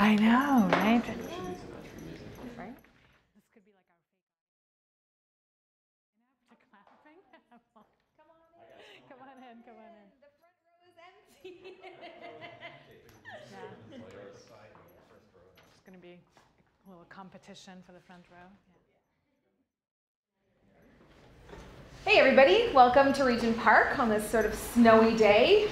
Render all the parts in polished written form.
I know, right? Right? This could be like our fake clapping. Come on in, come on in. The front row is empty. Yeah. It's going to be a little competition for the front row. Hey everybody, welcome to Regent Park on this sort of snowy day.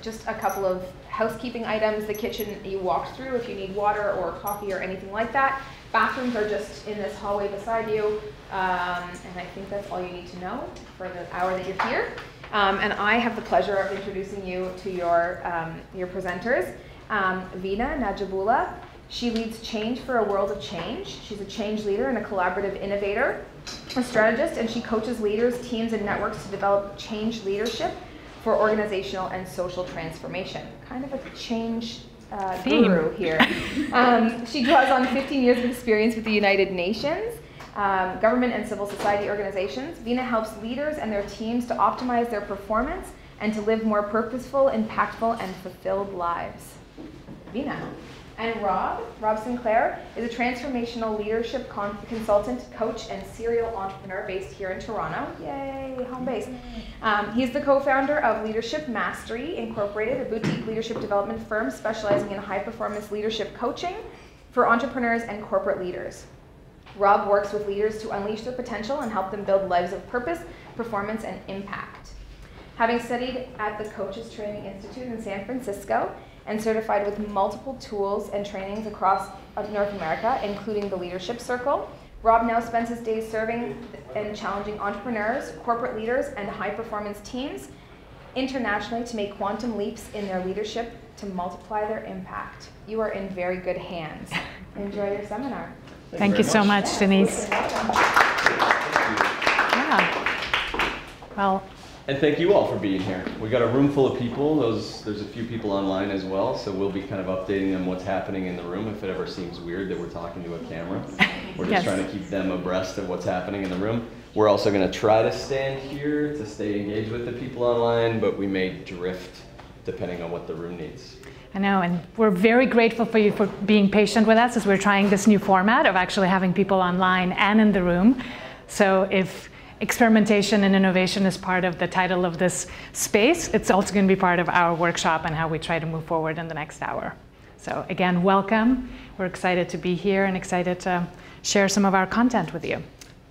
Just a couple of housekeeping items. The kitchen you walked through if you need water or coffee or anything like that. Bathrooms are just in this hallway beside you. And I think that's all you need to know for the hour that you're here. And I have the pleasure of introducing you to your presenters. Veena Najibullah. She leads Change for a World of Change. She's a change leader and a collaborative innovator, a strategist, and she coaches leaders, teams, and networks to develop change leadership for organizational and social transformation. Kind of a change guru here. She draws on 15 years of experience with the United Nations, government and civil society organizations. Veena helps leaders and their teams to optimize their performance and to live more purposeful, impactful, and fulfilled lives. Veena. And Rob Sinclair is a transformational leadership consultant, coach, and serial entrepreneur based here in Toronto. Yay, home base. He's the co-founder of Leadership Mastery Incorporated, a boutique leadership development firm specializing in high-performance leadership coaching for entrepreneurs and corporate leaders. Rob works with leaders to unleash their potential and help them build lives of purpose, performance, and impact. Having studied at the Coaches Training Institute in San Francisco, and certified with multiple tools and trainings across North America, including the Leadership Circle. Rob now spends his days serving and challenging entrepreneurs, corporate leaders, and high-performance teams internationally to make quantum leaps in their leadership to multiply their impact. You are in very good hands. Enjoy your seminar. Thank you so much, Denise. Yeah. Well. And thank you all for being here. We got a room full of people. There's a few people online as well, so we'll be kind of updating them what's happening in the room if it ever seems weird that we're talking to a camera. We're just trying to keep them abreast of what's happening in the room. We're also going to try to stand here to stay engaged with the people online, but we may drift depending on what the room needs. I know, and we're very grateful for you for being patient with us as we're trying this new format of actually having people online and in the room. So if experimentation and innovation is part of the title of this space, it's also going to be part of our workshop and how we try to move forward in the next hour. So again, welcome. We're excited to be here and excited to share some of our content with you.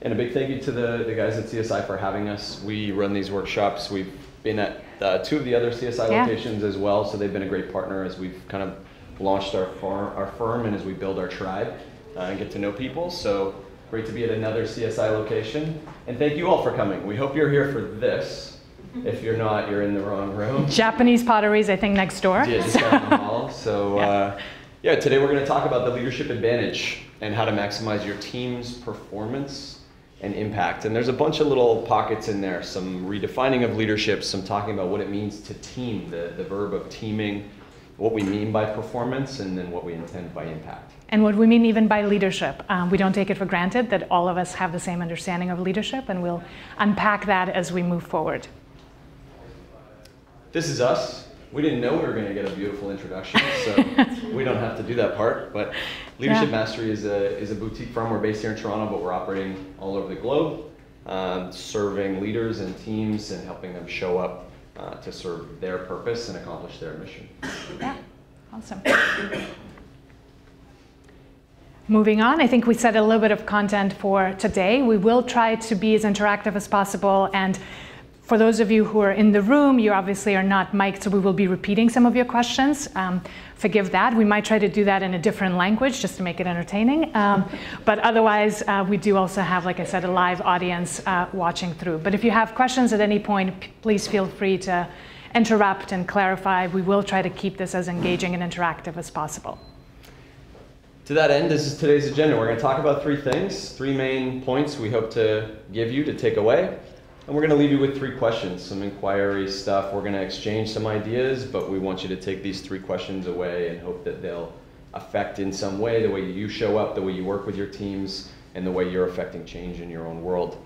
And a big thank you to the guys at CSI for having us. We run these workshops. We've been at 2 of the other CSI locations as well, so they've been a great partner as we've kind of launched our firm and as we build our tribe and get to know people. So great to be at another CSI location. And thank you all for coming. We hope you're here for this. If you're not, you're in the wrong room. Japanese potteries, I think, next door. Yeah, just down the hall. So yeah, today we're going to talk about the leadership advantage and how to maximize your team's performance and impact. And there's a bunch of little pockets in there, some redefining of leadership, some talking about what it means to team, the verb of teaming, what we mean by performance, and then what we intend by impact. And what we mean even by leadership. We don't take it for granted that all of us have the same understanding of leadership, and we'll unpack that as we move forward. This is us. We didn't know we were going to get a beautiful introduction, so we don't have to do that part. But Leadership Mastery is a boutique firm. We're based here in Toronto, but we're operating all over the globe, serving leaders and teams and helping them show up to serve their purpose and accomplish their mission. Yeah, awesome. Moving on, I think we set a little bit of content for today. We will try to be as interactive as possible, and for those of you who are in the room, you obviously are not mic'd, so we will be repeating some of your questions. Forgive that. We might try to do that in a different language just to make it entertaining. But otherwise, we do also have, like I said, a live audience watching through. But if you have questions at any point, please feel free to interrupt and clarify. We will try to keep this as engaging and interactive as possible. To that end, this is today's agenda. We're going to talk about 3 things, 3 main points we hope to give you to take away. And we're going to leave you with 3 questions, some inquiry stuff. We're going to exchange some ideas, but we want you to take these 3 questions away and hope that they'll affect in some way the way you show up, the way you work with your teams, and the way you're affecting change in your own world.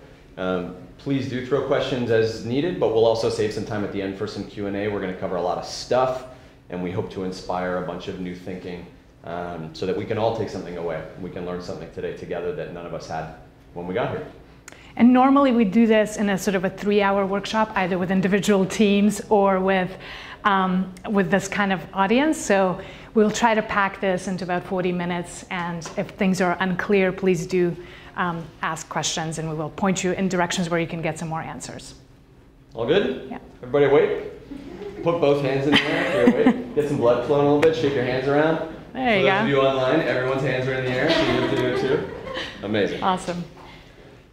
Please do throw questions as needed, but we'll also save some time at the end for some Q&A. We're going to cover a lot of stuff, and we hope to inspire a bunch of new thinking so that we can all take something away. We can learn something today together that none of us had when we got here. And normally we do this in a sort of a 3-hour workshop, either with individual teams or with this kind of audience. So we'll try to pack this into about 40 minutes. And if things are unclear, please do ask questions, and we will point you in directions where you can get some more answers. All good? Yeah. Everybody awake? Put both hands in the air if you're awake. Get some blood flowing a little bit. Shake your hands around. There you go. For those of you online, everyone's hands are in the air, so you have to do it too. Amazing. Awesome.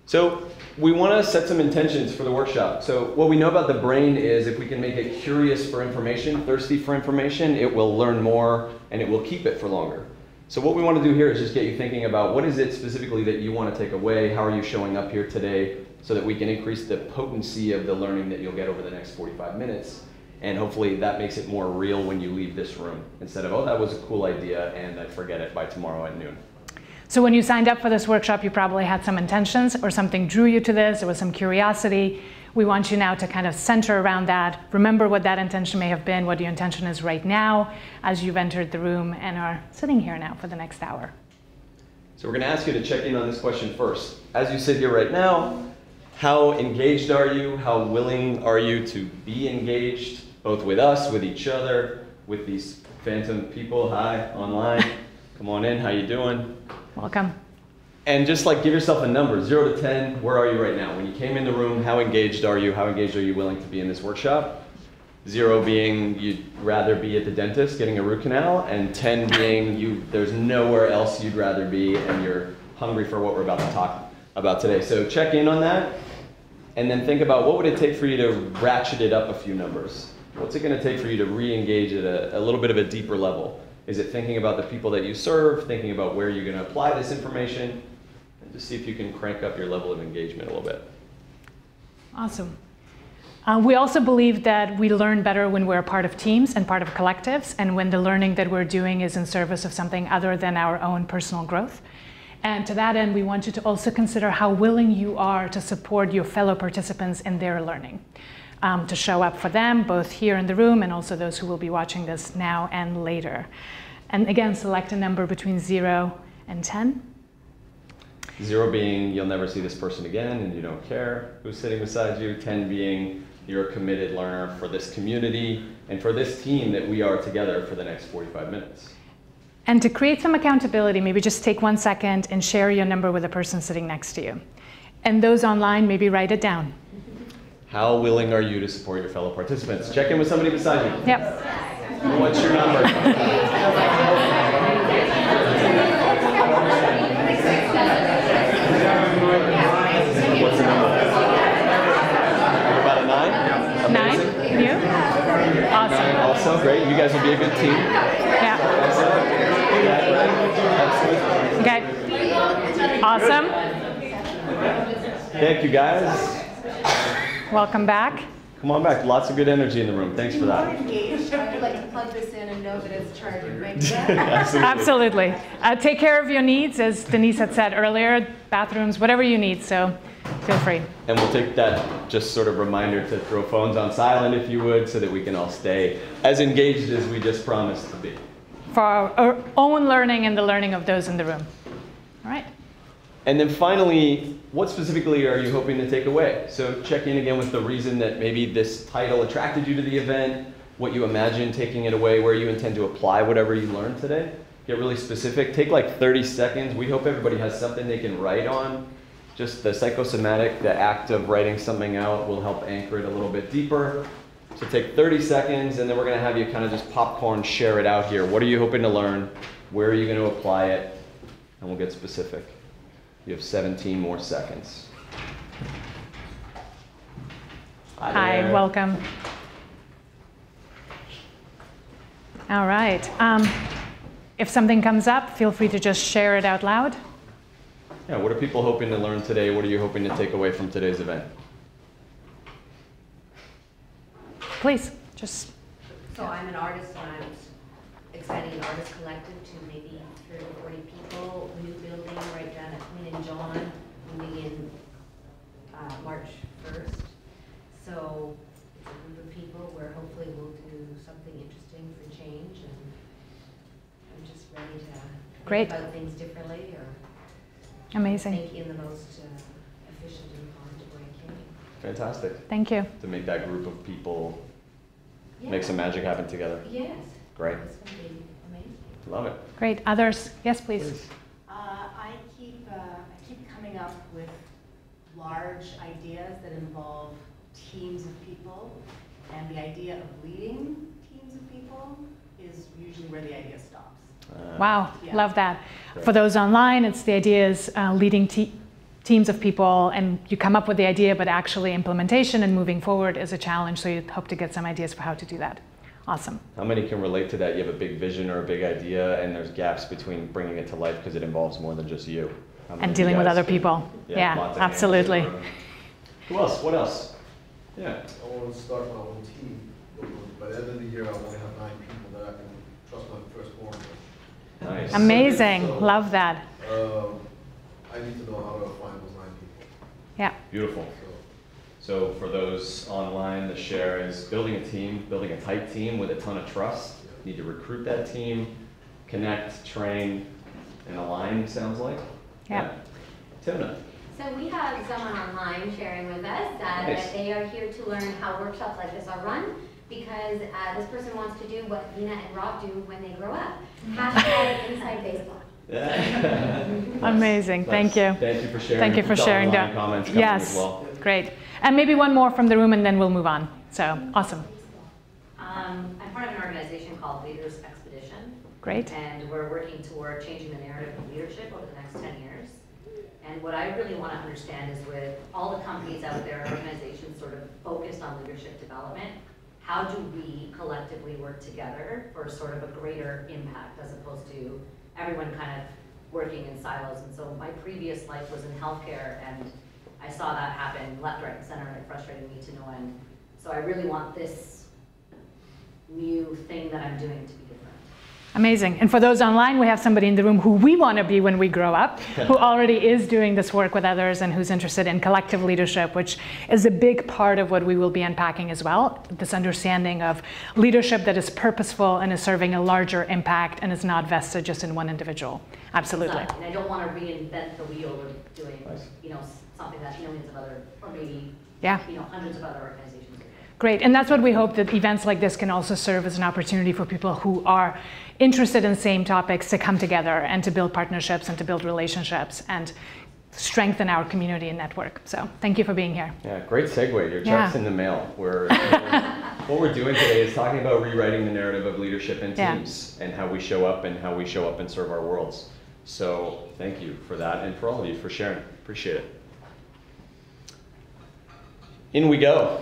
So we want to set some intentions for the workshop. So what we know about the brain is if we can make it curious for information, thirsty for information, it will learn more and it will keep it for longer. So what we want to do here is just get you thinking about what is it specifically that you want to take away, how are you showing up here today, so that we can increase the potency of the learning that you'll get over the next 45 minutes. And hopefully that makes it more real when you leave this room, instead of, oh, that was a cool idea and I forget it by tomorrow at noon. So when you signed up for this workshop, you probably had some intentions or something drew you to this. There was some curiosity. We want you now to kind of center around that. Remember what that intention may have been, what your intention is right now as you've entered the room and are sitting here now for the next hour. So we're going to ask you to check in on this question first. As you sit here right now, how engaged are you? How willing are you to be engaged, both with us, with each other, with these phantom people? Hi, online. Come on in. How you doing? Welcome. And just like give yourself a number, 0 to 10, where are you right now? When you came in the room, how engaged are you? How engaged are you willing to be in this workshop? 0 being you'd rather be at the dentist getting a root canal, and 10 being there's nowhere else you'd rather be and you're hungry for what we're about to talk about today. So check in on that, and then think about what would it take for you to ratchet it up a few numbers? What's it going to take for you to re-engage at a little bit of a deeper level? Is it thinking about the people that you serve, thinking about where you're going to apply this information, and just see if you can crank up your level of engagement a little bit. Awesome. We also believe that we learn better when we're a part of teams and part of collectives, and when the learning that we're doing is in service of something other than our own personal growth. And to that end, we want you to also consider how willing you are to support your fellow participants in their learning. To show up for them, both here in the room and also those who will be watching this now and later. And again, select a number between 0 and 10. 0 being you'll never see this person again and you don't care who's sitting beside you. 10 being you're a committed learner for this community and for this team that we are together for the next 45 minutes. And to create some accountability, maybe just take 1 second and share your number with the person sitting next to you. And those online, maybe write it down. How willing are you to support your fellow participants? Check in with somebody beside you. Yep. What's your number? What's your number? About a 9? 9? You? Awesome. 9 also, great. You guys will be a good team. Yeah. Okay. Awesome. Thank you, guys. Welcome back. Come on back. Lots of good energy in the room. Thanks for that. Engaged. I would like to plug this in and know that it's charging, right? Absolutely. Absolutely. Take care of your needs, as Denise had said earlier, bathrooms, whatever you need, so feel free. And we'll take that just sort of reminder to throw phones on silent, if you would, so that we can all stay as engaged as we just promised to be. For our own learning and the learning of those in the room. All right. And then finally, what specifically are you hoping to take away? So check in again with the reason that maybe this title attracted you to the event, what you imagine taking it away, where you intend to apply whatever you learned today. Get really specific. Take like 30 seconds. We hope everybody has something they can write on. Just the psychosomatic, the act of writing something out will help anchor it a little bit deeper. So take 30 seconds, and then we're going to have you kind of just popcorn share it out here. What are you hoping to learn? Where are you going to apply it? And we'll get specific. You have 17 more seconds. Hi, welcome. All right. If something comes up, feel free to just share it out loud. Yeah, what are people hoping to learn today? What are you hoping to take away from today's event? Please, just. So I'm an artist, and I'm exciting an artist collective to maybe 30 or 40 people, new building right down at Queen and John, moving in March 1st. So it's a group of people where hopefully we'll do something interesting for change, and I'm just ready to Great. think about things differently or Amazing. think in the most efficient and positive way I can. Fantastic. Thank you. To make that group of people Yeah. make some magic happen together. Yes. Great. It's going to be amazing. Love it. Great. Others? Yes, please. I keep coming up with large ideas that involve teams of people, and the idea of leading teams of people is usually where the idea stops. Wow, Yeah. love that. Great. For those online, it's the idea is leading teams of people, and you come up with the idea, but actually implementation and moving forward is a challenge, so you hope to get some ideas for how to do that. Awesome. How many can relate to that? You have a big vision or a big idea, and there's gaps between bringing it to life because it involves more than just you. How many And of you dealing with guys other can- people. Yeah, lots of hands absolutely. in the room. Who else? What else? Yeah. I want to start my own team. By the end of the year, I want to have 9 people that I can trust my firstborn with. Nice. Amazing. So, Love that. I need to know how to find those 9 people. Yeah. Beautiful. So for those online, the share is building a team, building a tight team with a ton of trust. You need to recruit that team, connect, train, and align, sounds like. Yeah. Timna. So we have someone online sharing with us that Nice. they are here to learn how workshops like this are run because this person wants to do what Nina and Rob do when they grow up. Hashtag Inside Baseball. Yeah. Amazing. Nice. Thank you. Thank you for sharing. Thank you for Keep the sharing online that. comments coming Yes. as well. Great. And maybe one more from the room, and then we'll move on. So awesome. I'm part of an organization called Leaders Expedition. Great. And we're working toward changing the narrative of leadership over the next 10 years. And what I really want to understand is with all the companies out there, organizations sort of focused on leadership development, how do we collectively work together for sort of a greater impact as opposed to everyone kind of working in silos? And so my previous life was in healthcare, and I saw that happen left, right, and center, and it frustrated me to no end. So I really want this new thing that I'm doing to be different. Amazing. And for those online, we have somebody in the room who we want to be when we grow up, who already is doing this work with others and who's interested in collective leadership, which is a big part of what we will be unpacking as well. This understanding of leadership that is purposeful and is serving a larger impact and is not vested just in one individual. Absolutely. Exactly. And I don't want to reinvent the wheel of doing, Nice. something that millions of other, or maybe, Yeah. hundreds of other organizations are doing. Great, and that's what we hope, that events like this can also serve as an opportunity for people who are interested in the same topics to come together and to build partnerships and to build relationships and strengthen our community and network. So thank you for being here. Yeah, great segue. Your check's Yeah. in the mail. What we're doing today is talking about rewriting the narrative of leadership in Yeah. teams and how we show up and serve our worlds. So thank you for that and for all of you for sharing. Appreciate it. In we go.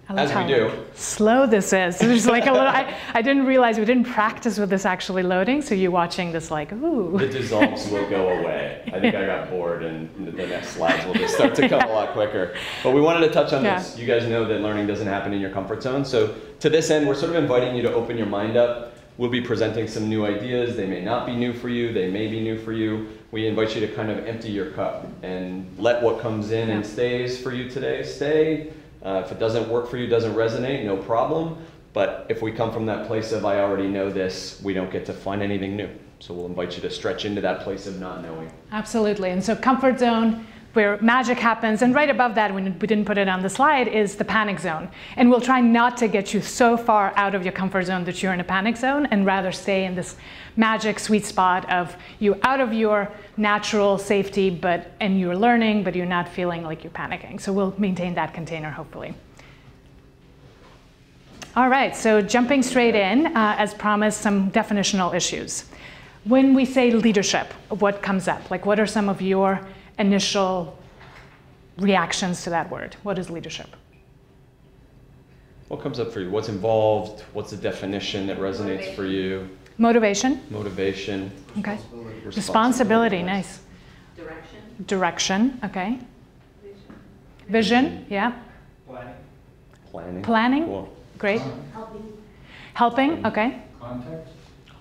I love As how we do. slow this is. There's like a little, I didn't realize we didn't practice with this actually loading, so you watching this like, ooh. The dissolves will go away. I think I got bored, and the next slides will just start to come a lot quicker. But we wanted to touch on this. You guys know that learning doesn't happen in your comfort zone. So to this end, we're sort of inviting you to open your mind up. We'll be presenting some new ideas. They may not be new for you. They may be new for you. We invite you to kind of empty your cup and let what comes in and stays for you today stay. If it doesn't work for you, doesn't resonate, no problem. But if we come from that place of I already know this, we don't get to find anything new. So we'll invite you to stretch into that place of not knowing. Absolutely. And so comfort zone, where magic happens, and right above that, when we didn't put it on the slide, is the panic zone. And we'll try not to get you so far out of your comfort zone that you're in a panic zone, and rather stay in this magic sweet spot of you out of your natural safety, and you're learning, but you're not feeling like you're panicking. So we'll maintain that container, hopefully. All right, so jumping straight in, as promised, some definitional issues. When we say leadership, what comes up? Like, what are some of your initial reactions to that word? What is leadership? What comes up for you? What's involved? What's the definition that resonates for you? Motivation. Motivation. Okay. Responsibility. Nice. Direction. Direction. Okay. Vision. Yeah. Planning. Planning. Cool. Great. Helping. Okay.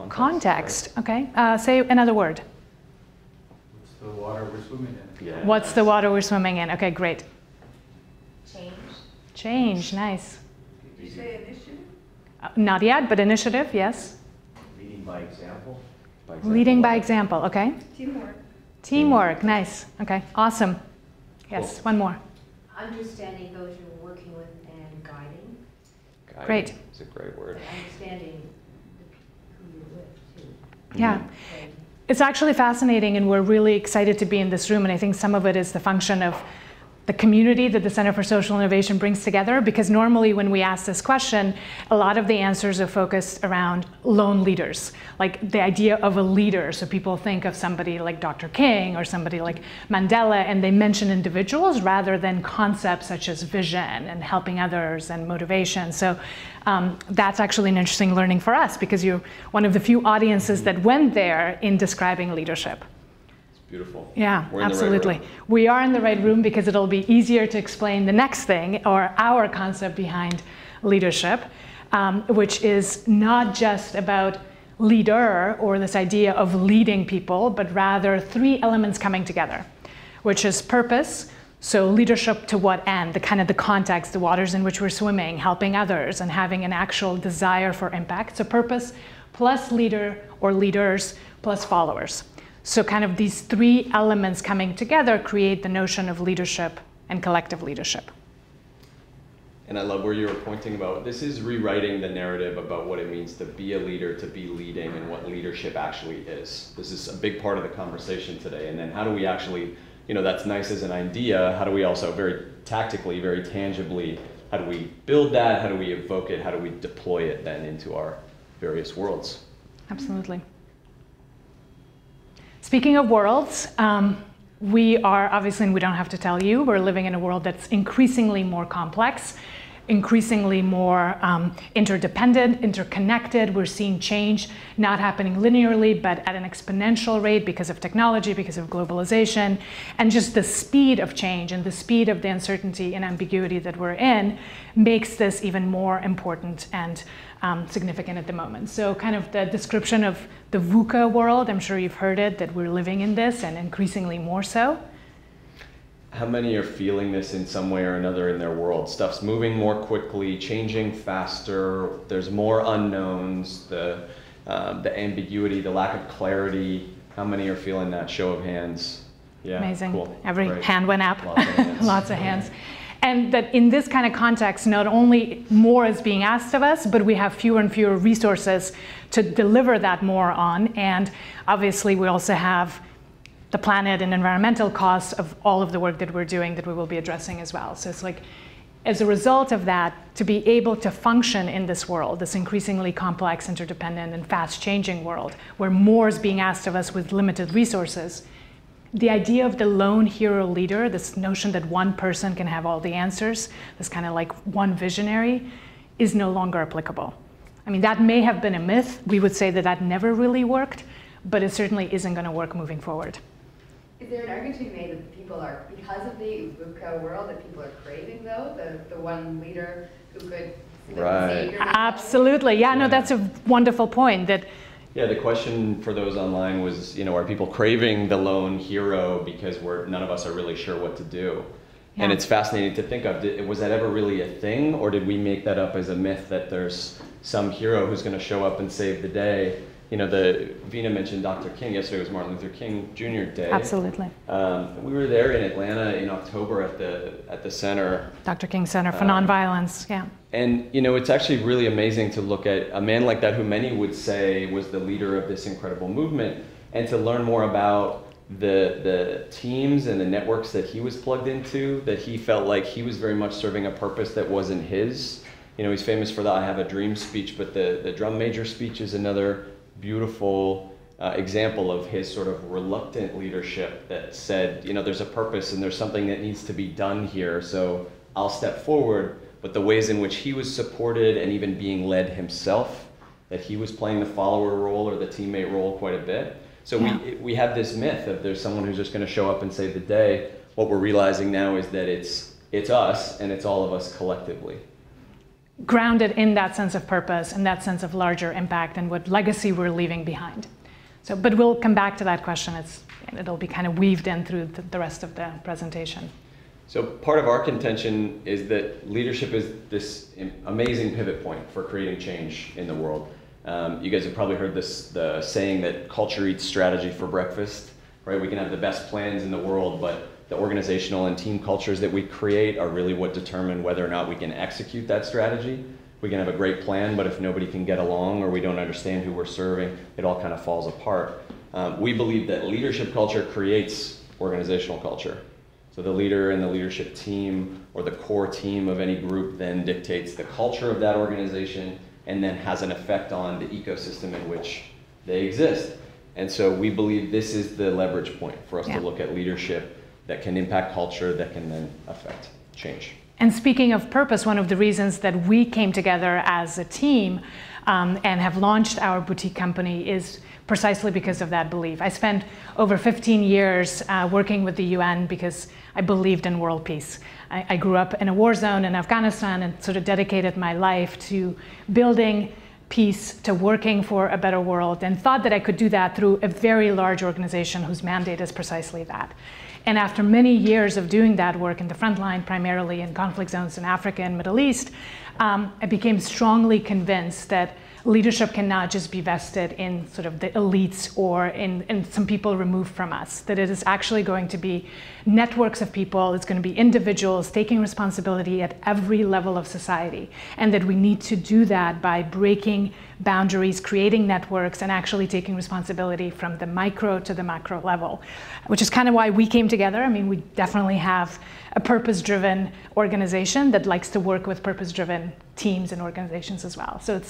Context. Okay. Say another word. What's the water we're swimming in? Yeah. What's the water we're swimming in? Okay, great. Change. Change. Nice. Did you say initiative? Not yet, but initiative. Yes. Leading by example? By example. Leading by example, okay. Teamwork. Teamwork, nice. Okay, awesome. Yes, Cool. one more. Understanding those you're working with and guiding. Guiding Great. is a great word. But understanding who you're with too. Yeah. Okay. It's actually fascinating, and we're really excited to be in this room, and I think some of it is the function of the community that the Center for Social Innovation brings together, because normally when we ask this question, a lot of the answers are focused around lone leaders, like the idea of a leader. So people think of somebody like Dr. King or somebody like Mandela, and they mention individuals rather than concepts such as vision and helping others and motivation. So that's actually an interesting learning for us, because you're one of the few audiences that went there in describing leadership. Beautiful. Yeah, We're in the right absolutely. room. We are in the right room because it'll be easier to explain the next thing, or our concept behind leadership, which is not just about leader or this idea of leading people, but rather three elements coming together, which is purpose. So leadership to what end? The kind of the context, the waters in which we're swimming, helping others, and having an actual desire for impact. So purpose plus leader or leaders plus followers. So kind of these three elements coming together create the notion of leadership and collective leadership. And I love where you were pointing about, this is rewriting the narrative about what it means to be a leader, to be leading, and what leadership actually is. This is a big part of the conversation today. And then how do we actually, that's nice as an idea, how do we also very tactically, very tangibly, how do we build that? How do we evoke it? How do we deploy it then into our various worlds? Absolutely. Speaking of worlds, we are obviously, and we don't have to tell you, we're living in a world that's increasingly more complex, increasingly more interdependent, interconnected. We're seeing change not happening linearly, but at an exponential rate because of technology, because of globalization, and just the speed of change and the speed of the uncertainty and ambiguity that we're in makes this even more important and significant at the moment. So kind of the description of the VUCA world, I'm sure you've heard it, that we're living in this, and increasingly more so. How many are feeling this in some way or another in their world? Stuff's moving more quickly, changing faster, there's more unknowns, the ambiguity, the lack of clarity. How many are feeling that? Show of hands. Yeah, amazing. Cool. Every Great. hand went up. Lots of hands. Lots of hands. And that in this kind of context, not only more is being asked of us, but we have fewer and fewer resources to deliver that more on. And obviously, we also have the planet and environmental costs of all of the work that we're doing that we will be addressing as well. So it's like, as a result of that, to be able to function in this world, this increasingly complex, interdependent, and fast-changing world, where more is being asked of us with limited resources, the idea of the lone hero leader, this notion that one person can have all the answers, this kind of like one visionary, is no longer applicable. I mean, that may have been a myth. We would say that that never really worked, but it certainly isn't going to work moving forward. Is there an argument to be made that people are, because of the VUCA world, that people are craving, though, the one leader who could Right. Absolutely. Yeah, no, that's a wonderful point. That. Yeah, the question for those online was, are people craving the lone hero because none of us are really sure what to do? Yeah. And it's fascinating to think of, was that ever really a thing, or did we make that up as a myth that there's some hero who's going to show up and save the day? Vina mentioned Dr. King. Yesterday was Martin Luther King Jr. Day. Absolutely. We were there in Atlanta in October at the center. Dr. King Center for Nonviolence, yeah. And it's actually really amazing to look at a man like that, who many would say was the leader of this incredible movement, and to learn more about the teams and the networks that he was plugged into, that he felt like he was very much serving a purpose that wasn't his. He's famous for the I Have a Dream speech, but the drum major speech is another beautiful example of his sort of reluctant leadership that said, there's a purpose and there's something that needs to be done here, so I'll step forward. But the ways in which he was supported and even being led himself, that he was playing the follower role or the teammate role quite a bit. So yeah. we have this myth of there's someone who's just going to show up and save the day. What we're realizing now is that it's us, and it's all of us collectively. Grounded in that sense of purpose and that sense of larger impact and what legacy we're leaving behind. So, but we'll come back to that question. It'll be kind of weaved in through the rest of the presentation. So part of our contention is that leadership is this amazing pivot point for creating change in the world. You guys have probably heard the saying that culture eats strategy for breakfast, right? We can have the best plans in the world, but the organizational and team cultures that we create are really what determine whether or not we can execute that strategy. We can have a great plan, but if nobody can get along or we don't understand who we're serving, it all kind of falls apart. We believe that leadership culture creates organizational culture. So the leader and the leadership team or the core team of any group then dictates the culture of that organization and then has an effect on the ecosystem in which they exist. And so we believe this is the leverage point for us to look at leadership that can impact culture, that can then affect change. And speaking of purpose, one of the reasons that we came together as a team and have launched our boutique company is precisely because of that belief. I spent over 15 years working with the UN because I believed in world peace. I grew up in a war zone in Afghanistan and sort of dedicated my life to building peace, to working for a better world, and thought that I could do that through a very large organization whose mandate is precisely that. And after many years of doing that work in the front line, primarily in conflict zones in Africa and Middle East, I became strongly convinced that leadership cannot just be vested in sort of the elites or in some people removed from us, that it is actually going to be networks of people, it's going to be individuals taking responsibility at every level of society, and that we need to do that by breaking boundaries, creating networks, and actually taking responsibility from the micro to the macro level, which is kind of why we came together. I mean, we definitely have a purpose-driven organization that likes to work with purpose-driven teams and organizations as well. So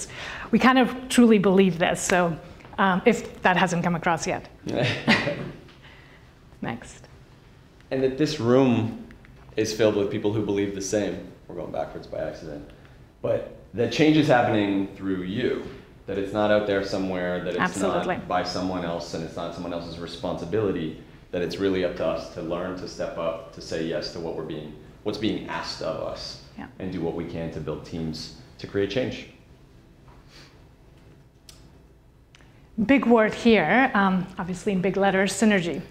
we kind of truly believe this, so if that hasn't come across yet. Next. And that this room is filled with people who believe the same. We're going backwards by accident. But that change is happening through you, that it's not out there somewhere, that it's not by someone else and it's not someone else's responsibility, that it's really up to us to learn, to step up, to say yes to what's being asked of us, and do what we can to build teams to create change. Big word here, obviously in big letters, synergy.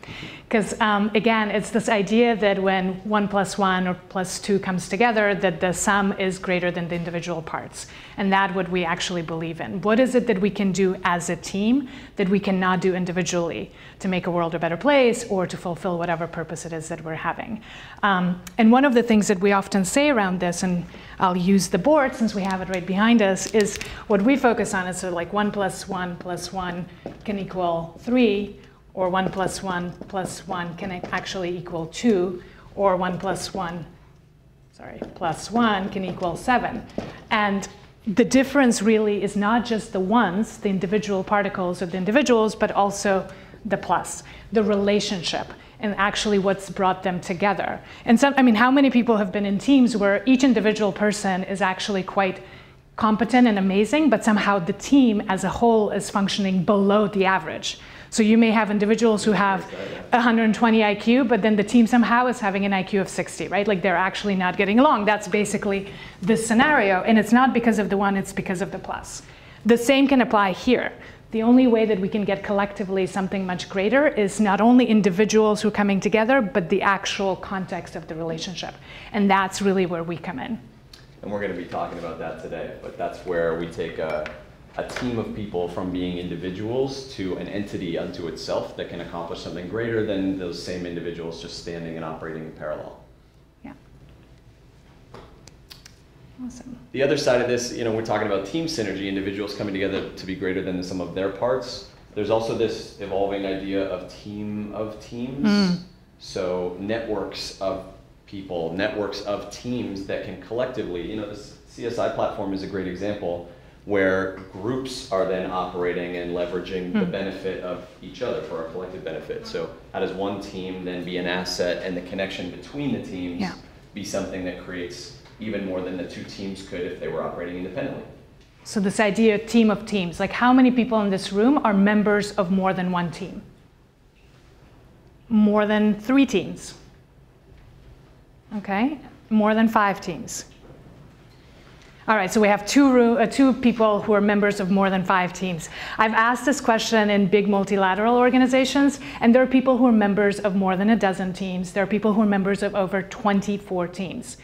Because again, it's this idea that when 1 + 1 or +2 comes together, that the sum is greater than the individual parts. And that's what we actually believe in. What is it that we can do as a team that we cannot do individually to make a world a better place or to fulfill whatever purpose it is that we're having? And one of the things that we often say around this, and I'll use the board since we have it right behind us, is what we focus on is sort of like 1 + 1 + 1 can equal 3, or 1 + 1 + 1 can actually equal 2, or 1 + 1 can equal 7. And the difference really is not just the ones, the individual particles of the individuals, but also the plus, the relationship, and actually what's brought them together. And I mean, how many people have been in teams where each individual person is actually quite competent and amazing, but somehow the team as a whole is functioning below the average? So you may have individuals who have 120 IQ, but then the team somehow is having an IQ of 60, right? Like they're actually not getting along. That's basically the scenario. And it's not because of the one, it's because of the plus. The same can apply here. The only way that we can get collectively something much greater is not only individuals who are coming together, but the actual context of the relationship. And that's really where we come in. And we're going to be talking about that today, but that's where we take a team of people from being individuals to an entity unto itself that can accomplish something greater than those same individuals just standing and operating in parallel. Yeah. Awesome. The other side of this, we're talking about team synergy, individuals coming together to be greater than the sum of their parts. There's also this evolving idea of team of teams. So networks of people, networks of teams that can collectively, this CSI platform is a great example where groups are then operating and leveraging the benefit of each other for our collective benefit. So how does one team then be an asset and the connection between the teams be something that creates even more than the two teams could if they were operating independently? So this idea of team of teams, like how many people in this room are members of more than one team? More than 3 teams. Okay, more than 5 teams. All right, so we have two people who are members of more than 5 teams. I've asked this question in big multilateral organizations, and there are people who are members of more than a dozen teams. There are people who are members of over 24 teams.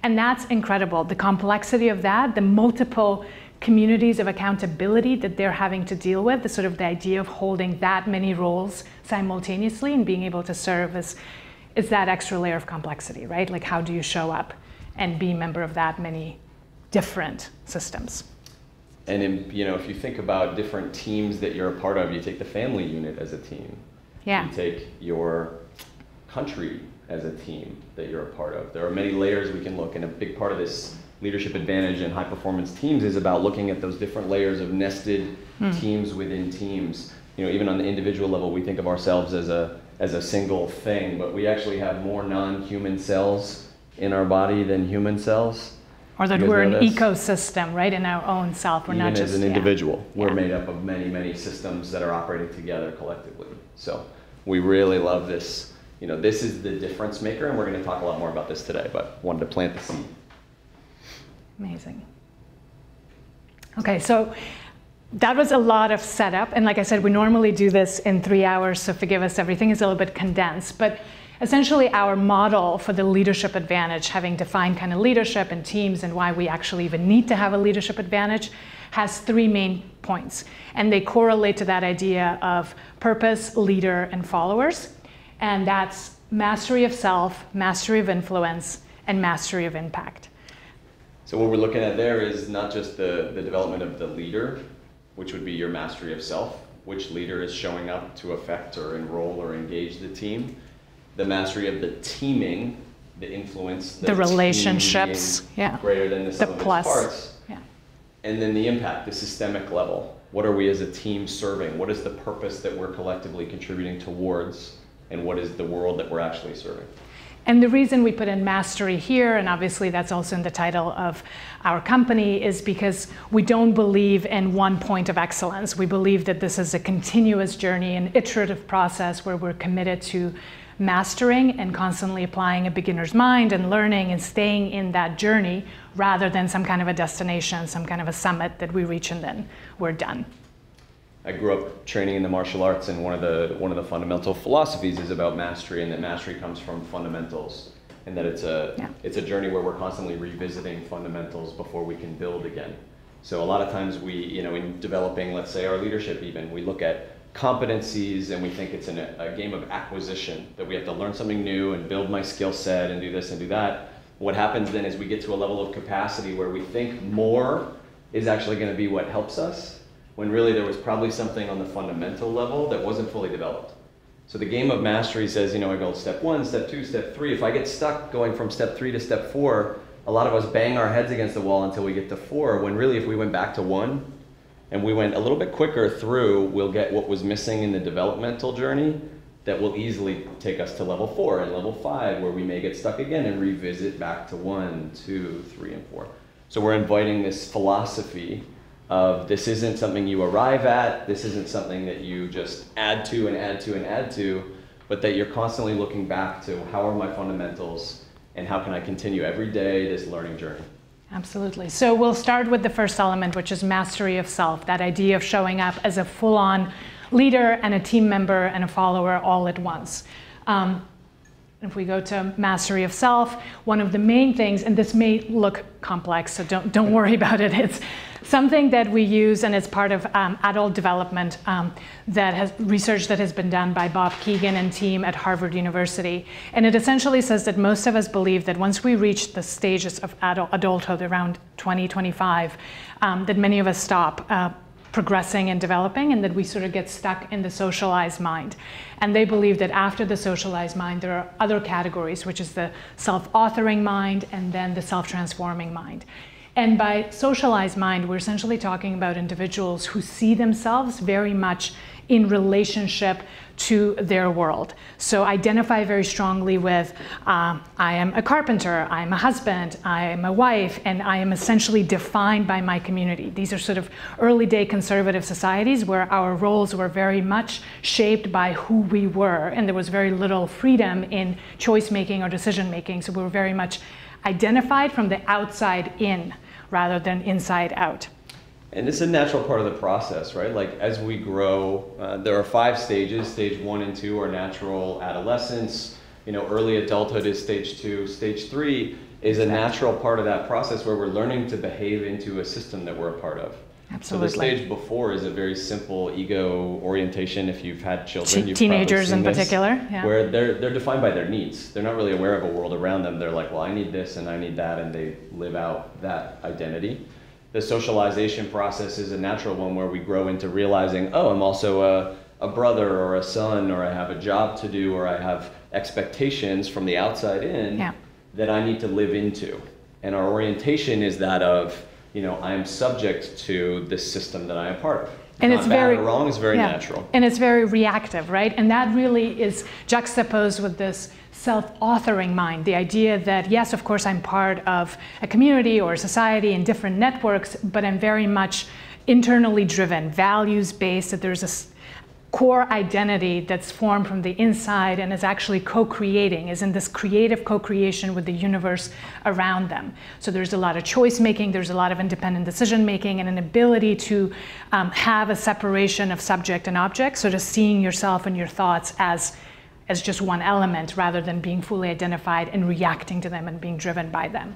And that's incredible. The complexity of that, the multiple communities of accountability that they're having to deal with, the sort of the idea of holding that many roles simultaneously and being able to serve is that extra layer of complexity, right? Like, how do you show up and be a member of that many different systems? And if you think about different teams that you're a part of, you take the family unit as a team. Yeah. You take your country as a team that you're a part of. There are many layers we can look, and a big part of this leadership advantage and high performance teams is about looking at those different layers of nested teams within teams. Even on the individual level, we think of ourselves as a single thing, but we actually have more non-human cells in our body than human cells. Or that we're an ecosystem, right, in our own self. We're Even not just as an individual, we're made up of many, many systems that are operating together collectively. So we really love this. This is the difference maker, and we're going to talk a lot more about this today, but wanted to plant the seed. Amazing. Okay, so that was a lot of setup. And like I said, we normally do this in 3 hours, so forgive us, everything is a little bit condensed. But essentially our model for the leadership advantage, having defined kind of leadership and teams and why we actually even need to have a leadership advantage, has 3 main points. And they correlate to that idea of purpose, leader, and followers. And that's mastery of self, mastery of influence, and mastery of impact. So what we're looking at there is not just the development of the leader, which would be your mastery of self, which leader is showing up to affect or enroll or engage the team, the mastery of the teaming, the influence, the relationships, greater than the sum of its parts, yeah. And then the impact, the systemic level. What are we as a team serving? What is the purpose that we're collectively contributing towards, and what is the world that we're actually serving? And the reason we put in mastery here, and obviously that's also in the title of our company, is because we don't believe in one point of excellence. We believe that this is a continuous journey, an iterative process where we're committed to mastering and constantly applying a beginner's mind and learning and staying in that journey rather than some kind of a destination, some kind of a summit that we reach and then we're done. I grew up training in the martial arts, and one of the fundamental philosophies is about mastery, and that mastery comes from fundamentals, and that it's a journey where we're constantly revisiting fundamentals before we can build again. So a lot of times we, in developing, let's say, our leadership even, we look at competencies and we think it's a game of acquisition, that we have to learn something new and build my skill set and do this and do that. What happens then is we get to a level of capacity where we think more is actually going to be what helps us, when really there was probably something on the fundamental level that wasn't fully developed. So the game of mastery says, I go step 1, step 2, step 3. If I get stuck going from step 3 to step 4, a lot of us bang our heads against the wall until we get to 4, when really if we went back to 1 and we went a little bit quicker through, we'll get what was missing in the developmental journey that will easily take us to level 4 and level 5, where we may get stuck again and revisit back to 1, 2, 3, and 4. So we're inviting this philosophy of this isn't something you arrive at, this isn't something that you just add to and add to and add to, but that you're constantly looking back to how are my fundamentals and how can I continue every day this learning journey. Absolutely. So we'll start with the first element, which is mastery of self, that idea of showing up as a full-on leader and a team member and a follower all at once. If we go to mastery of self, one of the main things, and this may look complex, so don't worry about it. It's something that we use, and it's part of adult development that has research that has been done by Bob Keegan and team at Harvard University. And it essentially says that most of us believe that once we reach the stages of adulthood around 20, 25, that many of us stop progressing and developing, and that we sort of get stuck in the socialized mind. And they believe that after the socialized mind, there are other categories, which is the self-authoring mind and then the self-transforming mind. And by socialized mind, we're essentially talking about individuals who see themselves very much in relationship to their world. So identify very strongly with, I am a carpenter, I am a husband, I am a wife, and I am essentially defined by my community. These are sort of early day conservative societies where our roles were very much shaped by who we were, and there was very little freedom in choice making or decision making. So we were very much identified from the outside in rather than inside out. And this is a natural part of the process, right? Like as we grow, there are 5 stages. Stage 1 and 2 are natural adolescence. Early adulthood is stage 2. Stage 3 is a natural part of that process where we're learning to behave into a system that we're a part of. Absolutely. So the stage before is a very simple ego orientation. If you've had children, you've teenagers in probably seen particular, this, where they're defined by their needs. They're not really aware of a world around them. They're like, well, I need this and I need that, and they live out that identity. The socialization process is a natural one where we grow into realizing, oh, I'm also a brother or a son, or I have a job to do, or I have expectations from the outside in that I need to live into. And our orientation is that of, I am subject to this system that I am part of. And Not it's bad very or wrong, it's very natural. And it's very reactive, right? And that really is juxtaposed with this self-authoring mind, the idea that, yes, of course, I'm part of a community or a society and different networks, but I'm very much internally driven, values-based, that there's a core identity that's formed from the inside and is actually co-creating, is in this creative co-creation with the universe around them. So there's a lot of choice making, there's a lot of independent decision making, and an ability to have a separation of subject and object, so just seeing yourself and your thoughts as just one element rather than being fully identified and reacting to them and being driven by them.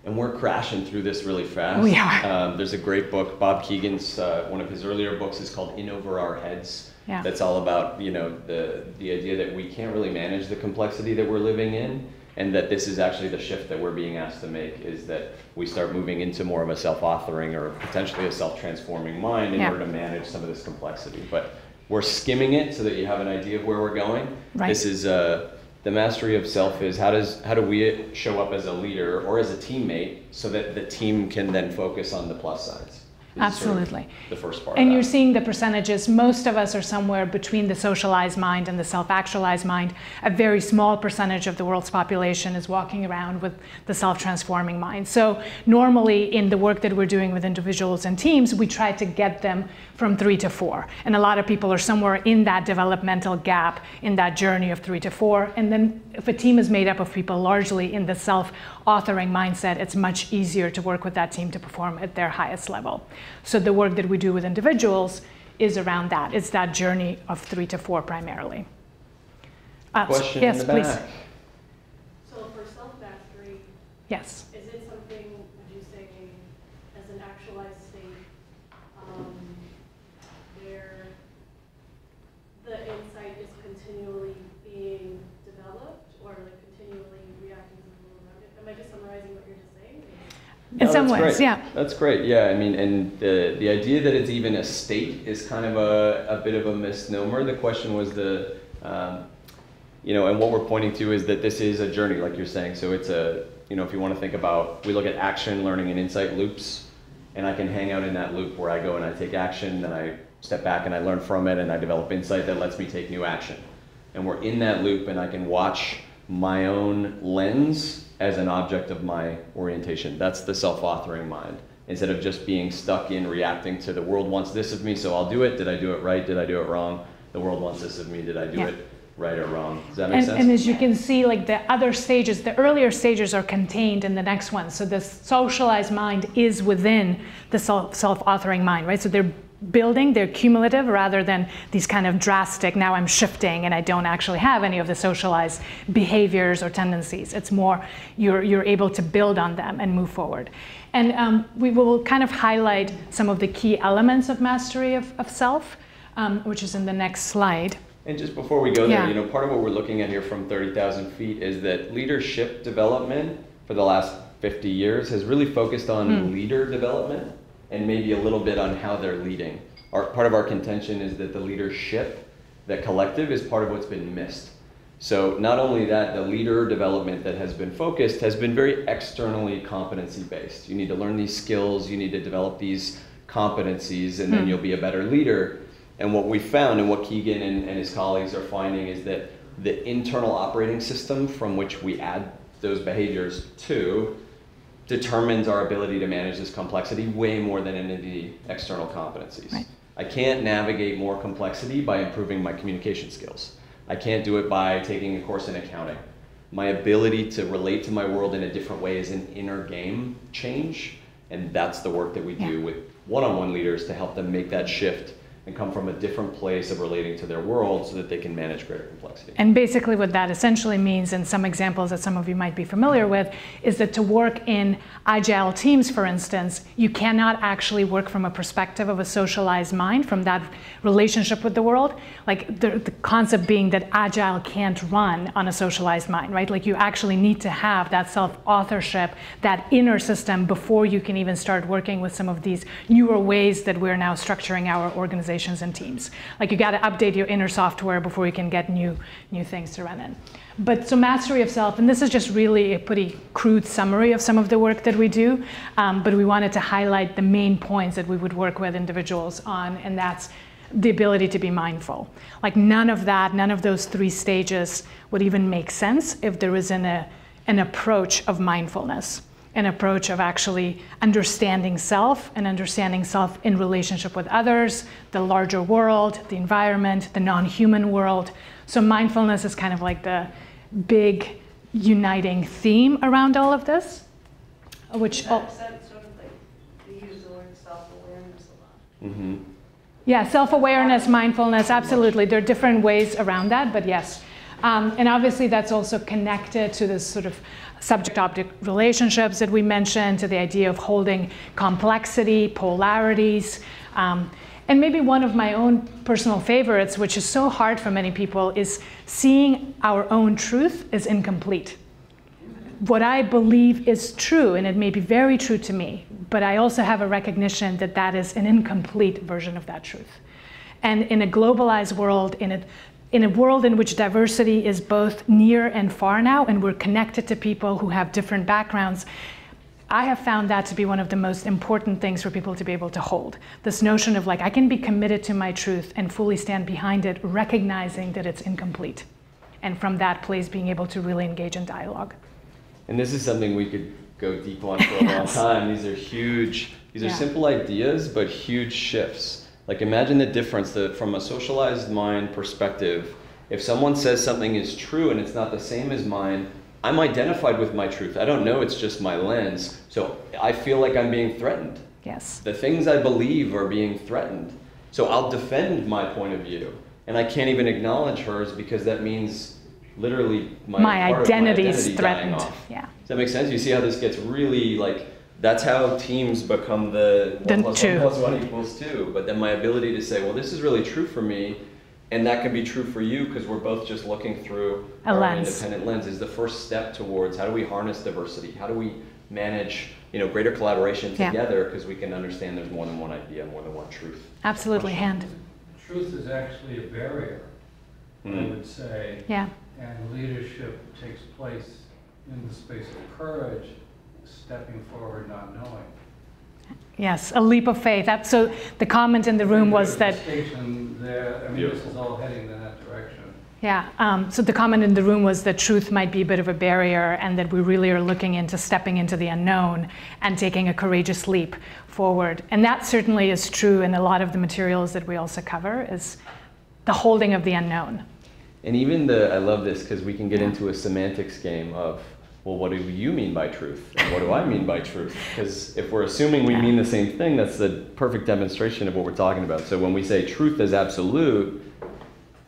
And we're crashing through this really fast. We are. There's a great book, Bob Keegan's, one of his earlier books is called In Over Our Heads. Yeah. That's all about, the idea that we can't really manage the complexity that we're living in, and that this is actually the shift that we're being asked to make, is that we start moving into more of a self-authoring or potentially a self-transforming mind in order to manage some of this complexity. But we're skimming it so that you have an idea of where we're going. Right. This is the mastery of self is how do we show up as a leader or as a teammate so that the team can then focus on the plus sides. Absolutely. Sort of the first part. And you're seeing the percentages. Most of us are somewhere between the socialized mind and the self-actualized mind. A very small percentage of the world's population is walking around with the self-transforming mind. So normally in the work that we're doing with individuals and teams, we try to get them from 3 to 4. And a lot of people are somewhere in that developmental gap, in that journey of 3 to 4. And then if a team is made up of people largely in the self-authoring mindset, it's much easier to work with that team to perform at their highest level. So the work that we do with individuals is around that. It's that journey of 3 to 4 primarily. Question yes, in the please. back. So for self-mastery, yes. Is it something, would you say, as an actualized state, where the insight is continually being developed or like continually reacting to the world around it? Am I just summarizing what you're just saying? In some ways, great. yeah. That's great, yeah. I mean, and the idea that it's even a state is kind of a bit of a misnomer. The question was and what we're pointing to is that this is a journey, like you're saying. So it's if you want to think about, we look at action, learning, and insight loops, and I can hang out in that loop where I go and I take action, then I step back and I learn from it, and I develop insight that lets me take new action. And we're in that loop, and I can watch my own lens as an object of my orientation. That's the self-authoring mind. Instead of just being stuck in reacting to the world wants this of me, so I'll do it. Did I do it right? Did I do it wrong? The world wants this of me. Did I do it right or wrong? Does that make sense? And as you can see, like the other stages, the earlier stages are contained in the next one. So the socialized mind is within the self-authoring mind, right? So they're building, they're cumulative rather than these kind of drastic, now I'm shifting and I don't actually have any of the socialized behaviors or tendencies. It's more you're able to build on them and move forward. And we will kind of highlight some of the key elements of mastery of self, which is in the next slide. And just before we go there, part of what we're looking at here from 30,000 feet is that leadership development for the last 50 years has really focused on leader development and maybe a little bit on how they're leading. Part of our contention is that the leadership, that collective, is part of what's been missed. So not only that, the leader development that has been focused has been very externally competency-based. You need to learn these skills, you need to develop these competencies, and then you'll be a better leader. And what we found, and what Keegan and his colleagues are finding, is that the internal operating system from which we add those behaviors to determines our ability to manage this complexity way more than any of the external competencies. Right. I can't navigate more complexity by improving my communication skills. I can't do it by taking a course in accounting. My ability to relate to my world in a different way is an inner game change, and that's the work that we do with one-on-one leaders to help them make that shift and come from a different place of relating to their world so that they can manage greater complexity. And basically what that essentially means, and some examples that some of you might be familiar with, is that to work in agile teams, for instance, you cannot actually work from a perspective of a socialized mind, from that relationship with the world. Like the concept being that agile can't run on a socialized mind, right? Like you actually need to have that self-authorship, that inner system before you can even start working with some of these newer ways that we're now structuring our organizations and teams. Like you got to update your inner software before you can get new things to run in. But so mastery of self, and this is just really a pretty crude summary of some of the work that we do, but we wanted to highlight the main points that we would work with individuals on, and that's the ability to be mindful. Like none of that, none of those 3 stages would even make sense if there isn't an approach of mindfulness, an approach of actually understanding self and understanding self in relationship with others, the larger world, the environment, the non-human world. So mindfulness is kind of like the big uniting theme around all of this, which That sort of like, they use the word self-awareness a lot. Mm-hmm. Yeah, self-awareness, mindfulness, absolutely. There are different ways around that, but yes. And obviously that's also connected to this sort of subject-object relationships that we mentioned, to the idea of holding complexity, polarities. And maybe one of my own personal favorites, which is so hard for many people, is seeing our own truth as incomplete. What I believe is true, and it may be very true to me, but I also have a recognition that that is an incomplete version of that truth. And in a globalized world, in a world in which diversity is both near and far now, and we're connected to people who have different backgrounds, I have found that to be one of the most important things for people to be able to hold. This notion of like, I can be committed to my truth and fully stand behind it, recognizing that it's incomplete. And from that place, being able to really engage in dialogue. And this is something we could go deep on for a long time. These are huge, these are simple ideas, but huge shifts. Like imagine the difference that from a socialized mind perspective, if someone says something is true and it's not the same as mine, I'm identified with my truth. I don't know, it's just my lens. So I feel like I'm being threatened. Yes. The things I believe are being threatened. So I'll defend my point of view. And I can't even acknowledge hers because that means literally my identity is dying threatened. off. Yeah. Does that make sense? You see how this gets really like, that's how teams become the 1 + 1 + 1 = 2. But then my ability to say, well, this is really true for me, and that can be true for you because we're both just looking through our independent lens, is the first step towards how do we harness diversity? How do we manage, greater collaboration together because we can understand there's more than one idea, more than one truth. Absolutely, Hand. Truth is actually a barrier, I would say. Yeah. And leadership takes place in the space of courage, stepping forward, not knowing. Yes, a leap of faith. So the comment in the room was that. There, I mean, this is all heading in that direction. Yeah. So the comment in the room was that truth might be a bit of a barrier, and that we really are looking into stepping into the unknown and taking a courageous leap forward. And that certainly is true in a lot of the materials that we also cover, is the holding of the unknown. And even I love this because we can get into a semantics game of, well, what do you mean by truth? And what do I mean by truth? Because if we're assuming we mean the same thing, that's the perfect demonstration of what we're talking about. So when we say truth is absolute,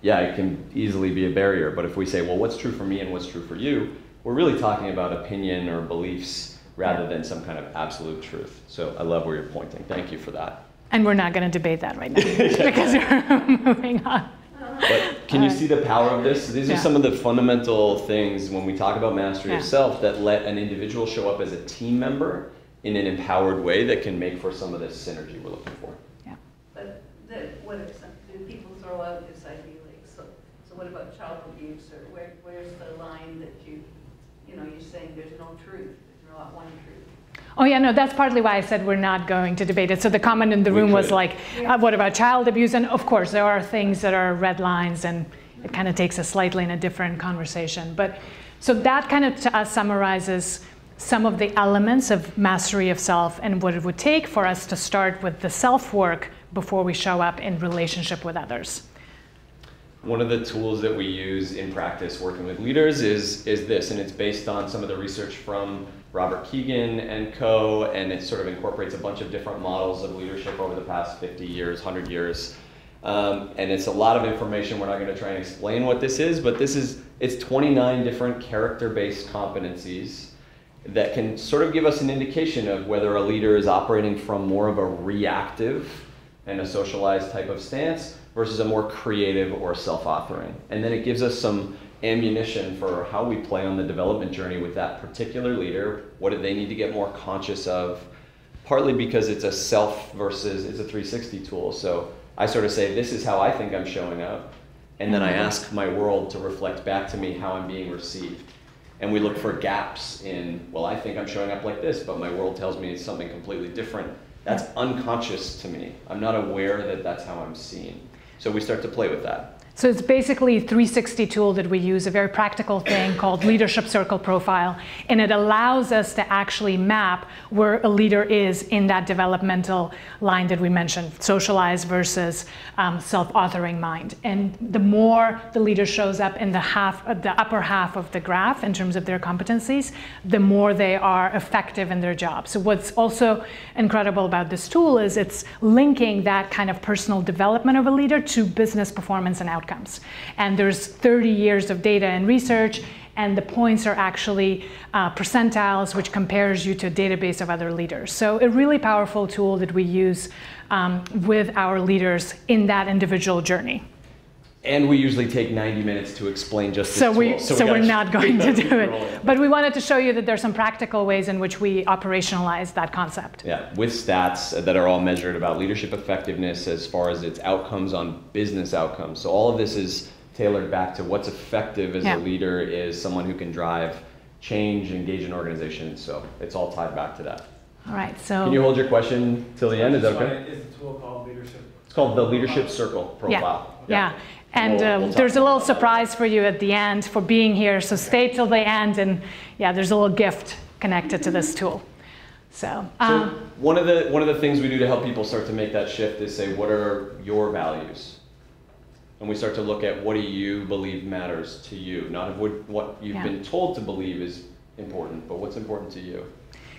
yeah, it can easily be a barrier. But if we say, well, what's true for me and what's true for you, we're really talking about opinion or beliefs rather than some kind of absolute truth. So I love where you're pointing. Thank you for that. And we're not going to debate that right now because we're moving on. But can you see the power of this? These are some of the fundamental things when we talk about mastery of self that let an individual show up as a team member in an empowered way that can make for some of this synergy we're looking for. Yeah. But do people throw out this idea like, so what about child abuse, or where's the line that you're saying there's no truth, there's not one truth? Oh yeah, no, that's partly why I said we're not going to debate it. So the comment in the room was like, what about child abuse? And of course, there are things that are red lines, and it kind of takes us slightly in a different conversation. But so that kind of to us summarizes some of the elements of mastery of self and what it would take for us to start with the self work before we show up in relationship with others. One of the tools that we use in practice working with leaders is this, and it's based on some of the research from Robert Keegan and co, and it sort of incorporates a bunch of different models of leadership over the past 50 years, 100 years. And it's a lot of information. We're not going to try and explain what this is, but it's 29 different character-based competencies that can sort of give us an indication of whether a leader is operating from more of a reactive and a socialized type of stance versus a more creative or self-authoring. And then it gives us some ammunition for how we play on the development journey with that particular leader. What do they need to get more conscious of? Partly because it's a self versus it's a 360 tool. So I sort of say, this is how I think I'm showing up. And then I ask my world to reflect back to me how I'm being received. And we look for gaps in, well, I think I'm showing up like this, but my world tells me it's something completely different. That's unconscious to me. I'm not aware that that's how I'm seen. So we start to play with that. So it's basically a 360 tool that we use, a very practical thing called leadership circle profile. And it allows us to actually map where a leader is in that developmental line that we mentioned, socialized versus self-authoring mind. And the more the leader shows up in the upper half of the graph in terms of their competencies, the more they are effective in their job. So what's also incredible about this tool is it's linking that kind of personal development of a leader to business performance and outcomes. And there's 30 years of data and research, and the points are actually percentiles, which compares you to a database of other leaders. So a really powerful tool that we use with our leaders in that individual journey. And we usually take 90 minutes to explain just this tool. So we're not going to do it. But we wanted to show you that there's some practical ways in which we operationalize that concept. Yeah, with stats that are all measured about leadership effectiveness as far as its outcomes on business outcomes. So all of this is tailored back to what's effective as a leader is someone who can drive change, engage in organizations. So it's all tied back to that. All right, so. Can you hold your question till the end? Is that okay? Is the tool called Leadership? It's called the Leadership Circle Profile. Yeah. And there's a little surprise for you at the end for being here, so stay till the end, and yeah, there's a little gift connected to this tool. So one of the things we do to help people start to make that shift is say, what are your values? And we start to look at what do you believe matters to you, not what you've been told to believe is important, but what's important to you.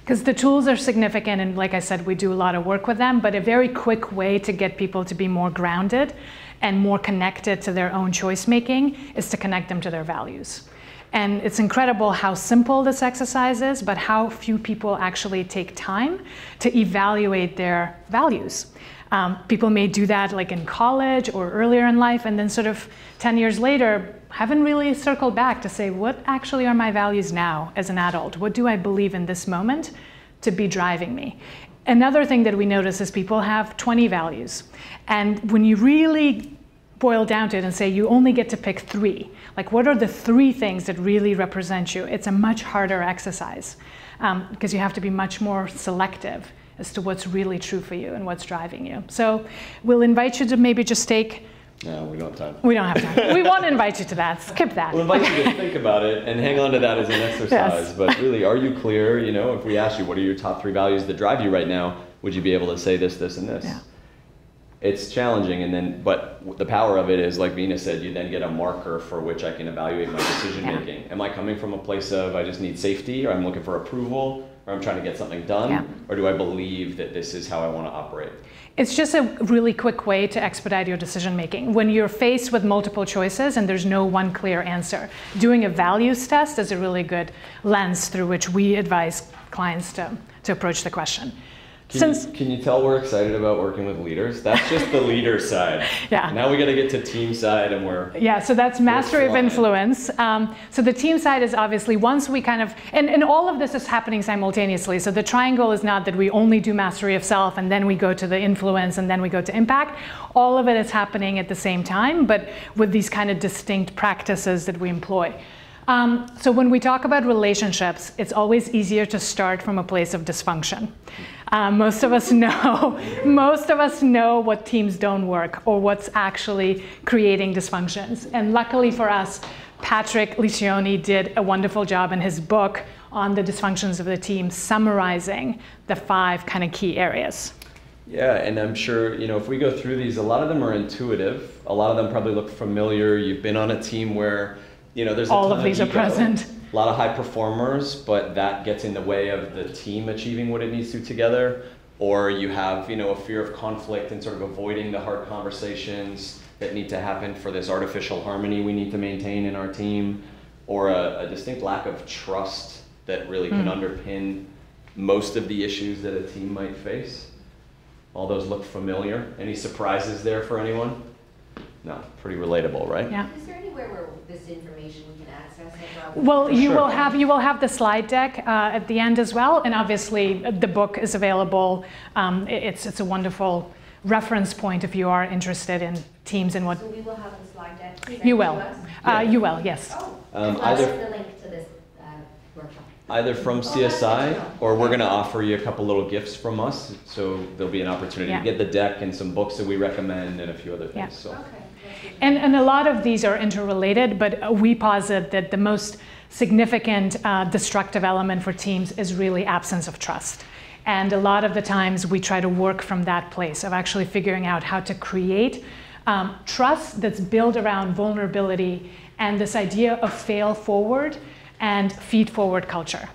Because the tools are significant, and like I said, we do a lot of work with them, but a very quick way to get people to be more grounded and more connected to their own choice making is to connect them to their values. And it's incredible how simple this exercise is, but how few people actually take time to evaluate their values. People may do that like in college or earlier in life, and then sort of 10 years later, haven't really circled back to say, what actually are my values now as an adult? What do I believe in this moment to be driving me? Another thing that we notice is people have 20 values. And when you really boil down to it and say you only get to pick 3, like what are the 3 things that really represent you? It's a much harder exercise because you have to be much more selective as to what's really true for you and what's driving you. So we'll invite you to maybe just take. No, we don't have time. We don't have time. We won't invite you to that. Skip that. We'll invite you to think about it and hang on to that as an exercise. Yes. But really, are you clear? You know, if we ask you, what are your top 3 values that drive you right now? Would you be able to say this, this, and this? Yeah. It's challenging, but the power of it is, like Vina said, you then get a marker for which I can evaluate my decision making. Am I coming from a place of I just need safety, or I'm looking for approval, or I'm trying to get something done, or do I believe that this is how I want to operate? It's just a really quick way to expedite your decision making. When you're faced with multiple choices and there's no one clear answer, doing a values test is a really good lens through which we advise clients to approach the question. Can you tell we're excited about working with leaders? That's just the leader side. Yeah. Now we got to get to team side, and we're so that's mastery of influence. So the team side is obviously once we kind of and all of this is happening simultaneously. So the triangle is not that we only do mastery of self and then we go to the influence and then we go to impact. All of it is happening at the same time, but with these kind of distinct practices that we employ. So when we talk about relationships, it's always easier to start from a place of dysfunction. Most of us know what teams don't work or what's actually creating dysfunctions. And luckily for us, Patrick Lencioni did a wonderful job in his book on the dysfunctions of the team, summarizing the 5 kind of key areas. Yeah, and I'm sure, if we go through these, a lot of them are intuitive. A lot of them probably look familiar. You've been on a team where there's a all of these are present. A lot of high performers, but that gets in the way of the team achieving what it needs to together. or you have, you know, a fear of conflict and sort of avoiding the hard conversations that need to happen for this artificial harmony we need to maintain in our team, or a distinct lack of trust that really can underpin most of the issues that a team might face. All those look familiar. Any surprises there for anyone? No, pretty relatable, right? Yeah. Is there anywhere where this information we can access it? Well, you will have the slide deck at the end as well, and obviously the book is available. It's a wonderful reference point if you are interested in teams and what. So we will have the slide deck. You will. You will, yes. Either the link to this workshop. Either from CSI, or we're going to offer you a couple little gifts from us. So there'll be an opportunity to get the deck and some books that we recommend and a few other things. Yeah. So. And a lot of these are interrelated, but we posit that the most significant destructive element for teams is really absence of trust. And a lot of the times we try to work from that place of actually figuring out how to create trust that's built around vulnerability and this idea of fail forward and feed forward culture.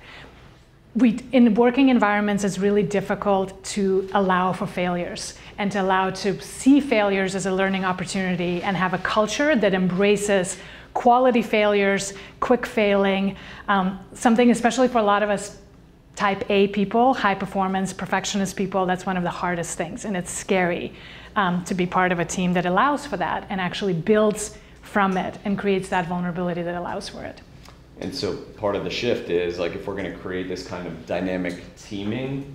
In working environments, it's really difficult to allow for failures and to allow to see failures as a learning opportunity and have a culture that embraces quality failures, quick failing, something especially for a lot of us type A people, high performance, perfectionist people, that's one of the hardest things. And it's scary to be part of a team that allows for that and actually builds from it and creates that vulnerability that allows for it. And so part of the shift is, like, if we're going to create this kind of dynamic teaming,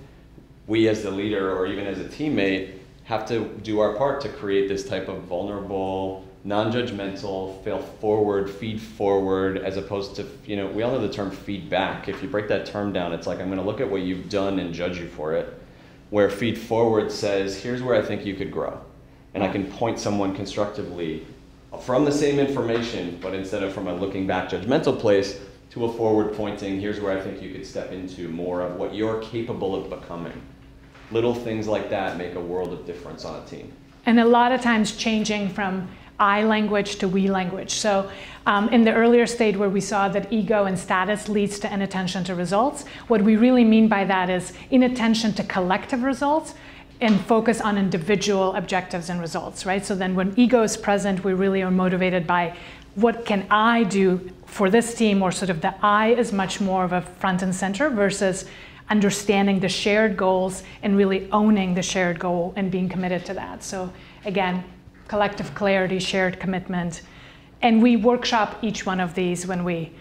we as the leader or even as a teammate have to do our part to create this type of vulnerable, non-judgmental, fail forward, feed forward, as opposed to, you know, we all know the term feedback. If you break that term down, it's like, I'm going to look at what you've done and judge you for it. Where feed forward says, here's where I think you could grow. And I can point someone constructively from the same information, but instead of from a looking back judgmental place to a forward pointing, here's where I think you could step into more of what you're capable of becoming. Little things like that make a world of difference on a team. And a lot of times changing from I language to we language. So in the earlier state where we saw that ego and status leads to inattention to results, what we really mean by that is inattention to collective results and focus on individual objectives and results, right? So then when ego is present, we really are motivated by what can I do for this team, or sort of the I is much more of a front and center versus understanding the shared goals and really owning the shared goal and being committed to that. So again, collective clarity, shared commitment. And we workshop each one of these when we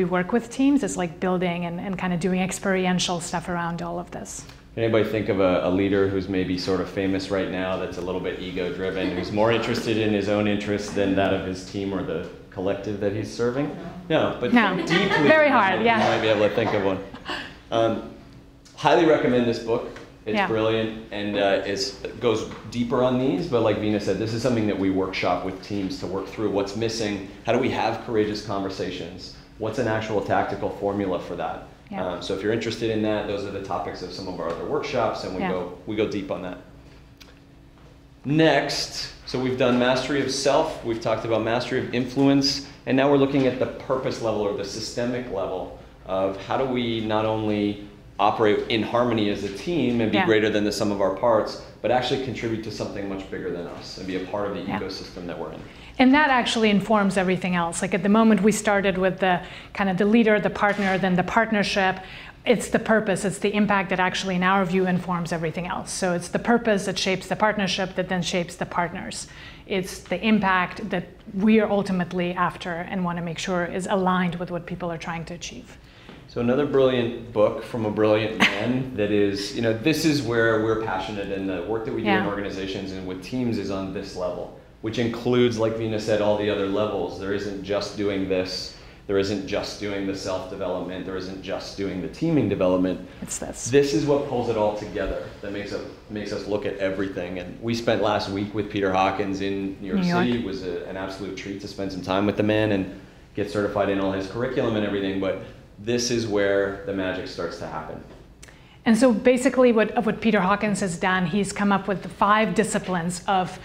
work with teams. It's like building and kind of doing experiential stuff around all of this. Anybody think of a leader who's maybe sort of famous right now that's a little bit ego-driven, who's more interested in his own interests than that of his team or the collective that he's serving? No, but deeply. Very hard, you might be able to think of one. Highly recommend this book. It's brilliant, and it goes deeper on these, but like Veena said, this is something that we workshop with teams to work through what's missing. How do we have courageous conversations? What's an actual tactical formula for that? Yeah. So if you're interested in that, those are the topics of some of our other workshops, and we go deep on that. Next, so we've done mastery of self, we've talked about mastery of influence, and now we're looking at the purpose level or the systemic level of how do we not only operate in harmony as a team and be greater than the sum of our parts, but actually contribute to something much bigger than us and be a part of the ecosystem that we're in. And that actually informs everything else. Like at the moment we started with the kind of the leader, the partner, then the partnership. It's the purpose, it's the impact that actually in our view informs everything else. So it's the purpose that shapes the partnership that then shapes the partners. It's the impact that we are ultimately after and want to make sure is aligned with what people are trying to achieve. So another brilliant book from a brilliant man that is, you know, this is where we're passionate, and the work that we do in organizations and with teams is on this level, which includes, like Veena said, all the other levels. There isn't just doing this. There isn't just doing the self-development. There isn't just doing the teaming development. It's this. This is what pulls it all together that makes us look at everything. And we spent last week with Peter Hawkins in New York City. It was an absolute treat to spend some time with the man and get certified in all his curriculum and everything. But this is where the magic starts to happen. And so basically what Peter Hawkins has done, he's come up with the 5 disciplines of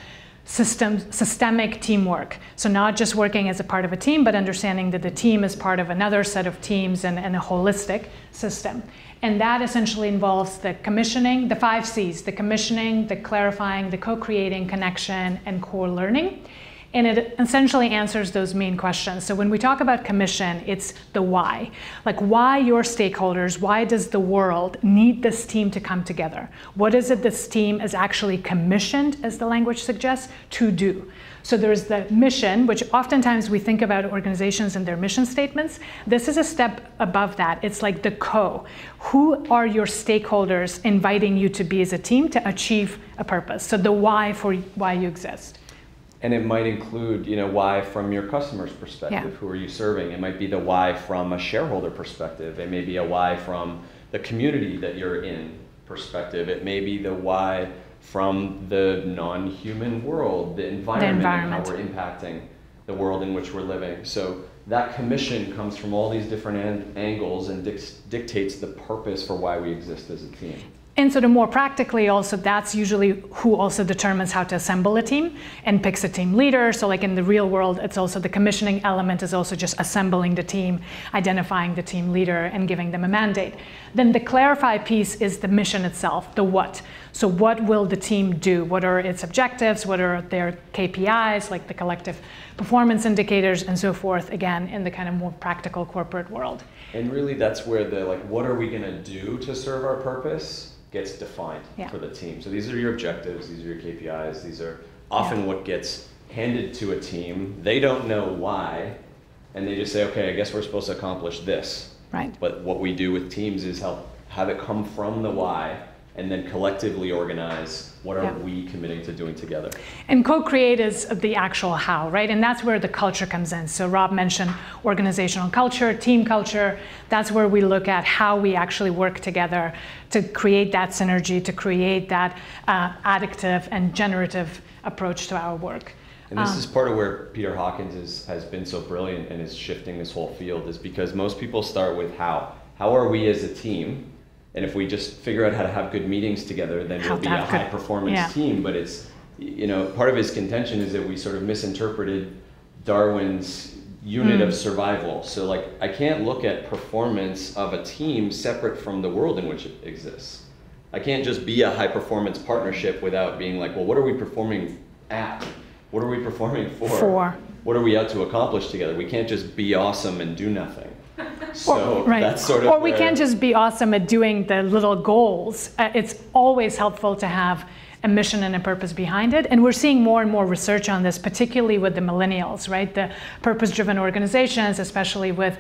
systemic teamwork. So not just working as a part of a team, but understanding that the team is part of another set of teams and a holistic system. And that essentially involves the commissioning, the 5 C's, the commissioning, the clarifying, the co-creating, connection, and core learning. And it essentially answers those main questions. So when we talk about commission, it's the why. Like, why your stakeholders, why does the world need this team to come together? What is it this team is actually commissioned, as the language suggests, to do? So there's the mission, which oftentimes we think about organizations and their mission statements. This is a step above that. It's like the who are your stakeholders inviting you to be as a team to achieve a purpose? So the why for why you exist. And it might include, why from your customer's perspective, Yeah. who are you serving? It might be the why from a shareholder perspective. It may be a why from the community that you're in perspective. It may be the why from the non-human world, the environment, and how we're impacting the world in which we're living. So that commission comes from all these different angles and dictates the purpose for why we exist as a team. And sort of more practically also, that's usually who also determines how to assemble a team and picks a team leader. So like in the real world, it's also the commissioning element is also just assembling the team, identifying the team leader, and giving them a mandate. Then the clarify piece is the mission itself, the what. So what will the team do? What are its objectives? What are their KPIs, like the collective performance indicators and so forth, again, in the kind of more practical corporate world. And really that's where the what are we gonna do to serve our purpose gets defined for the team. So these are your objectives, these are your KPIs, these are often what gets handed to a team. They don't know why, and they just say, okay, I guess we're supposed to accomplish this. Right. But what we do with teams is have it come from the why, and then collectively organize what are we committing to doing together. And co-create is the actual how, right? And that's where the culture comes in. So Rob mentioned organizational culture, team culture. That's where we look at how we actually work together to create that synergy, to create that additive and generative approach to our work. And this is part of where Peter Hawkins has been so brilliant and is shifting this whole field, is because most people start with how. How are we as a team? And if we just figure out how to have good meetings together, then we'll be a high-performance team. But it's, part of his contention is that we sort of misinterpreted Darwin's unit of survival. So I can't look at performance of a team separate from the world in which it exists. I can't just be a high-performance partnership without being like, well, what are we performing at? What are we performing for? What are we out to accomplish together? We can't just be awesome and do nothing. So that's sort of we can't just be awesome at doing the little goals. It's always helpful to have a mission and a purpose behind it. And we're seeing more and more research on this, particularly with the millennials, right? The purpose-driven organizations, especially with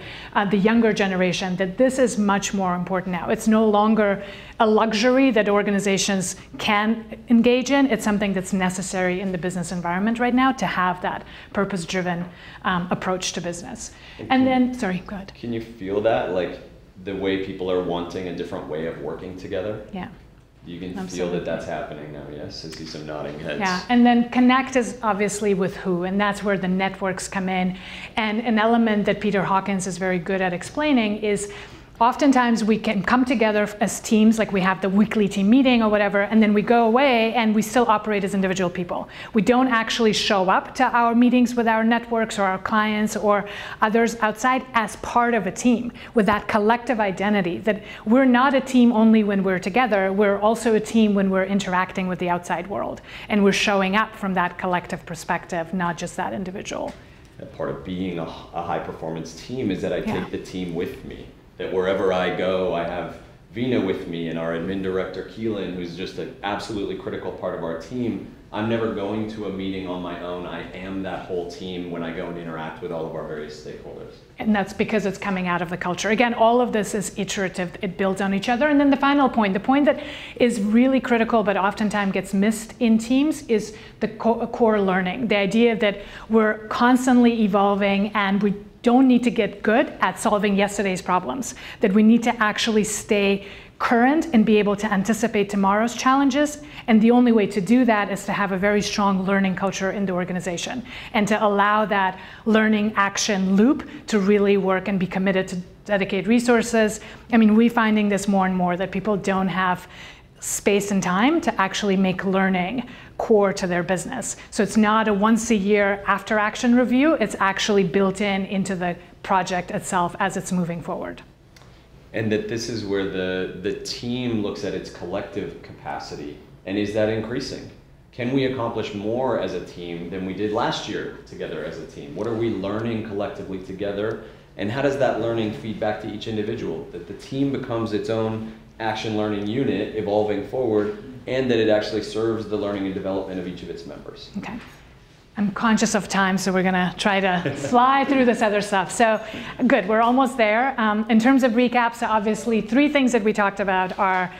the younger generation, that this is much more important now. It's no longer a luxury that organizations can engage in. It's something that's necessary in the business environment right now to have that purpose-driven approach to business. And then, sorry, go ahead. Can you feel that, the way people are wanting a different way of working together? Yeah. You can feel that that's happening now, yes? I see some nodding heads. Yeah, and then connect is obviously with who, and that's where the networks come in. And an element that Peter Hawkins is very good at explaining is oftentimes we can come together as teams, like we have the weekly team meeting or whatever, and then we go away and we still operate as individual people. We don't actually show up to our meetings with our networks or our clients or others outside as part of a team with that collective identity, that we're not a team only when we're together, we're also a team when we're interacting with the outside world. And we're showing up from that collective perspective, not just that individual. And part of being a high-performance team is that I take the team with me. That wherever I go, I have Vina with me and our admin director, Keelan, who's just an absolutely critical part of our team. I'm never going to a meeting on my own. I am that whole team when I go and interact with all of our various stakeholders. And that's because it's coming out of the culture. Again, all of this is iterative. It builds on each other. And then the final point, the point that is really critical but oftentimes gets missed in teams is the core learning. The idea that we're constantly evolving and we don't need to get good at solving yesterday's problems, that we need to actually stay current and be able to anticipate tomorrow's challenges. And the only way to do that is to have a very strong learning culture in the organization and to allow that learning action loop to really work and be committed to dedicate resources. I mean, we're finding this more and more, that people don't have space and time to actually make learning core to their business. So it's not a once a year after action review, it's actually built into the project itself as it's moving forward. And that this is where the team looks at its collective capacity. And is that increasing? Can we accomplish more as a team than we did last year together as a team? What are we learning collectively together? And how does that learning feed back to each individual? That the team becomes its own action learning unit evolving forward, and that it actually serves the learning and development of each of its members. Okay. I'm conscious of time, so we're gonna try to fly through this other stuff. So good, we're almost there. In terms of recaps, so obviously 3 things that we talked about are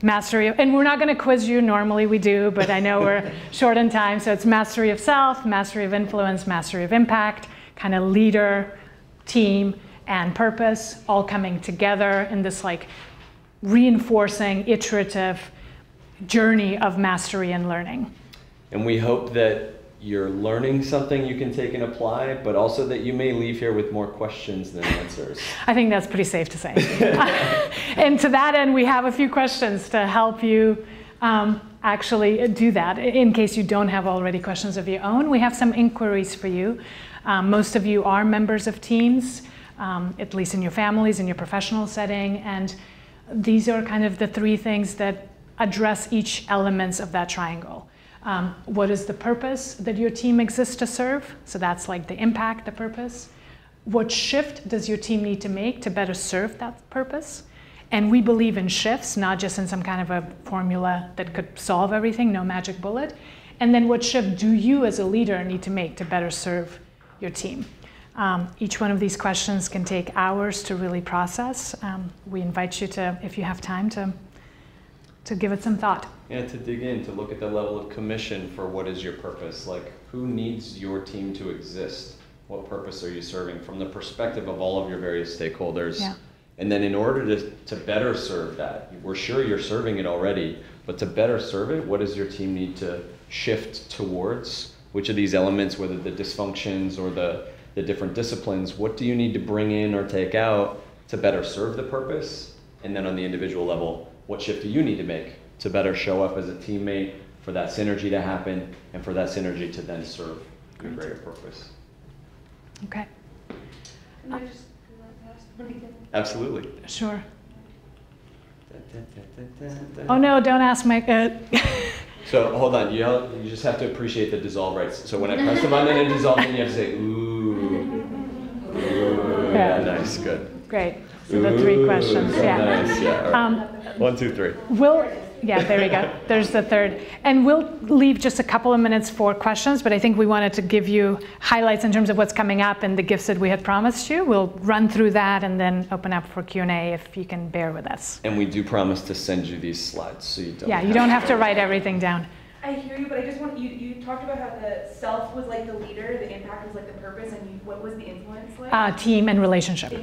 mastery of, and we're not gonna quiz you, normally we do, but I know we're short on time. So it's mastery of self, mastery of influence, mastery of impact, kind of leader, team, and purpose, all coming together in this like reinforcing, iterative journey of mastery and learning. And we hope that you're learning something you can take and apply, but also that you may leave here with more questions than answers. I think that's pretty safe to say. And to that end, we have a few questions to help you actually do that. In case you don't have already questions of your own, we have some inquiries for you. Most of you are members of teams, at least in your families, in your professional setting, and these are kind of the 3 things that address each elements of that triangle. What is the purpose that your team exists to serve? So that's like the impact, the purpose. What shift does your team need to make to better serve that purpose? And we believe in shifts, not just in some kind of a formula that could solve everything, no magic bullet. And then what shift do you as a leader need to make to better serve your team? Each one of these questions can take hours to really process. We invite you to, if you have time, to give it some thought. Yeah, to dig in, to look at the level of commission for what is your purpose. Like, who needs your team to exist? What purpose are you serving from the perspective of all of your various stakeholders? Yeah. And then in order to better serve that, we're sure you're serving it already, but to better serve it, what does your team need to shift towards? Which of these elements, whether the dysfunctions or the different disciplines, what do you need to bring in or take out to better serve the purpose? And then on the individual level, what shift do you need to make to better show up as a teammate, for that synergy to happen, and for that synergy to then serve your greater purpose? Okay. Can I just ask anything? Absolutely. Sure. Oh no, don't ask Mike. So hold on, you just have to appreciate the dissolve rights. So when I press the button and dissolve, then you have to say, ooh. Ooh. Yeah, nice, good. Great. So the 3 questions, yeah. Nice, yeah. All right. 1, 2, 3. Yeah, there we go. There's the 3rd. And we'll leave just a couple of minutes for questions, but I think we wanted to give you highlights in terms of what's coming up and the gifts that we had promised you. We'll run through that and then open up for Q&A if you can bear with us. And we do promise to send you these slides, so you don't. Yeah, you don't have to write everything down. I hear you, but I just want you talked about how the self was like the leader, the impact was like the purpose, and what was the influence like? Team and relationship.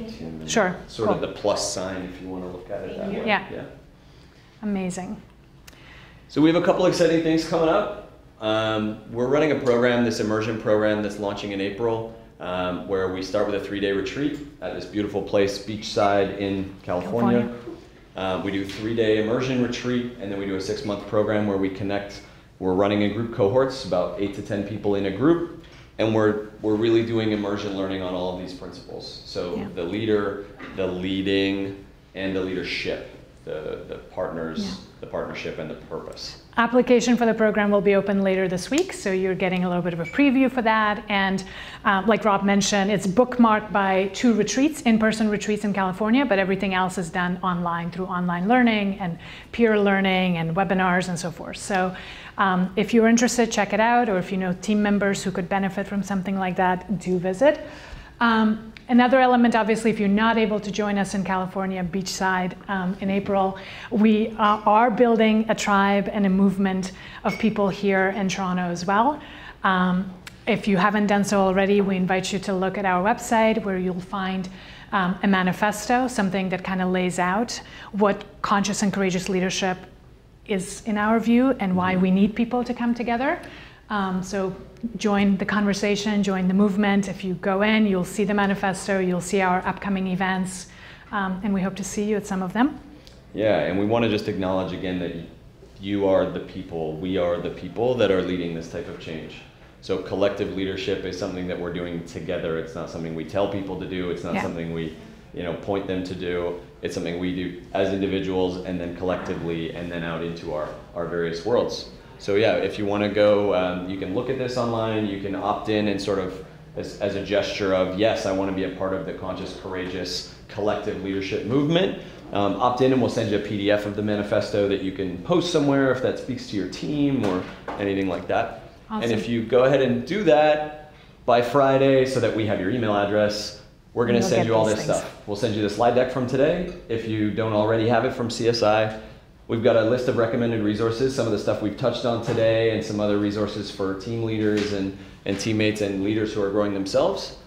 Sure. Sort of the plus sign, if you want to look at it that way. Yeah. Amazing. So we have a couple exciting things coming up. We're running a program, this immersion program that's launching in April, where we start with a 3-day retreat at this beautiful place, beachside in California. We do a 3-day immersion retreat, and then we do a 6-month program where we connect. We're running in group cohorts, about 8 to 10 people in a group, and we're really doing immersion learning on all of these principles. So the leader, the leading, and the leadership, the partners, the partnership, and the purpose. Application for the program will be open later this week, so you're getting a little bit of a preview for that. And like Rob mentioned, it's bookmarked by 2 retreats, in-person retreats in California, but everything else is done online through online learning and peer learning and webinars and so forth. So if you're interested, check it out, or if you know team members who could benefit from something like that, do visit. Another element, obviously, if you're not able to join us in California, beachside in April, we are building a tribe and a movement of people here in Toronto as well. If you haven't done so already, we invite you to look at our website where you'll find a manifesto, something that kind of lays out what conscious and courageous leadership is in our view and why we need people to come together. So join the conversation, join the movement. If you go in, you'll see the manifesto, you'll see our upcoming events, and we hope to see you at some of them. Yeah, and we want to just acknowledge again that you are the people, we are the people that are leading this type of change. So collective leadership is something that we're doing together. It's not something we tell people to do. It's not something we, point them to do. It's something we do as individuals and then collectively and then out into our various worlds. So yeah, if you want to go, you can look at this online. You can opt in and sort of as a gesture of, yes, I want to be a part of the conscious, courageous, collective leadership movement. Opt in and we'll send you a PDF of the manifesto that you can post somewhere if that speaks to your team or anything like that. Awesome. And if you go ahead and do that by Friday so that we have your email address, we're going to send you all this stuff. We'll send you the slide deck from today. If you don't already have it from CSI, we've got a list of recommended resources, some of the stuff we've touched on today and some other resources for team leaders and teammates and leaders who are growing themselves.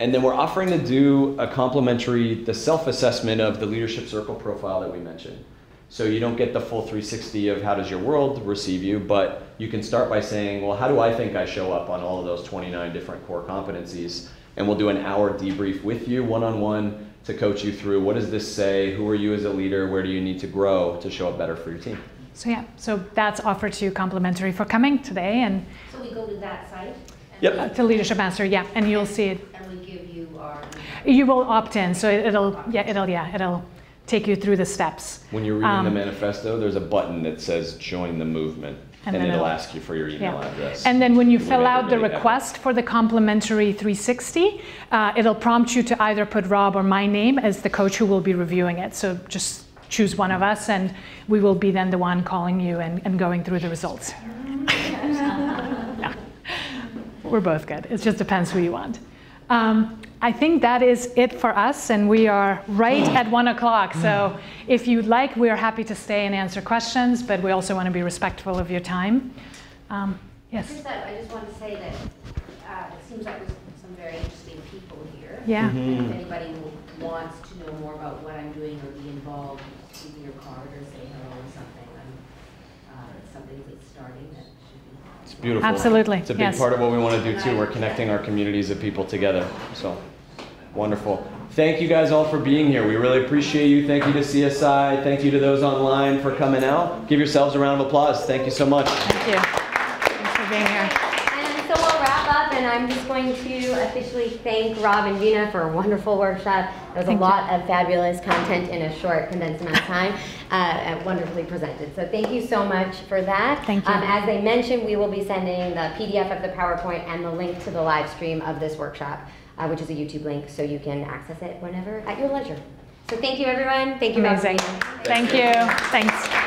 And then we're offering to do a complimentary, the self-assessment of the leadership circle profile that we mentioned. So you don't get the full 360 of how does your world receive you, but you can start by saying, well, how do I think I show up on all of those 29 different core competencies? And we'll do an hour debrief with you one-on-one to coach you through what does this say, who are you as a leader, where do you need to grow to show up better for your team? So yeah, so that's offered to you complimentary for coming today. And so we go to that site? Yep. To Leadership Master, yeah, and you'll see it. And we give you our... You will opt in, so it'll take you through the steps. When you're reading the manifesto, there's a button that says join the movement, and it'll ask you for your email address. And then when you fill out the request for the complimentary 360, it'll prompt you to either put Rob or my name as the coach who will be reviewing it. So just choose one of us, and we will be then the one calling you and going through the results. Yeah. We're both good. It just depends who you want. I think that is it for us, and we are right at 1 o'clock. So if you'd like, we are happy to stay and answer questions, but we also want to be respectful of your time. Yes? I just want to say that it seems like there's some very interesting people here. Yeah. And if anybody wants to know more about what I'm doing or be involved, give me your card or say hello or something. It's something that's starting that should be. It's beautiful. Absolutely. It's a big part of what we want to do too. We're connecting our communities of people together. So wonderful. Thank you guys all for being here. We really appreciate you. Thank you to CSI. Thank you to those online for coming out. Give yourselves a round of applause. Thank you so much. Thank you. Thanks for being here. And so we'll wrap up, and I'm just going to officially thank Rob and Vina for a wonderful workshop. There was a lot of fabulous content in a short, condensed amount of time, wonderfully presented. So thank you so much for that. Thank you. As they mentioned, we will be sending the PDF of the PowerPoint and the link to the live stream of this workshop, which is a YouTube link, so you can access it whenever at your leisure. So thank you, everyone. Thank you, Rob. Amazing. Thank you. Thanks.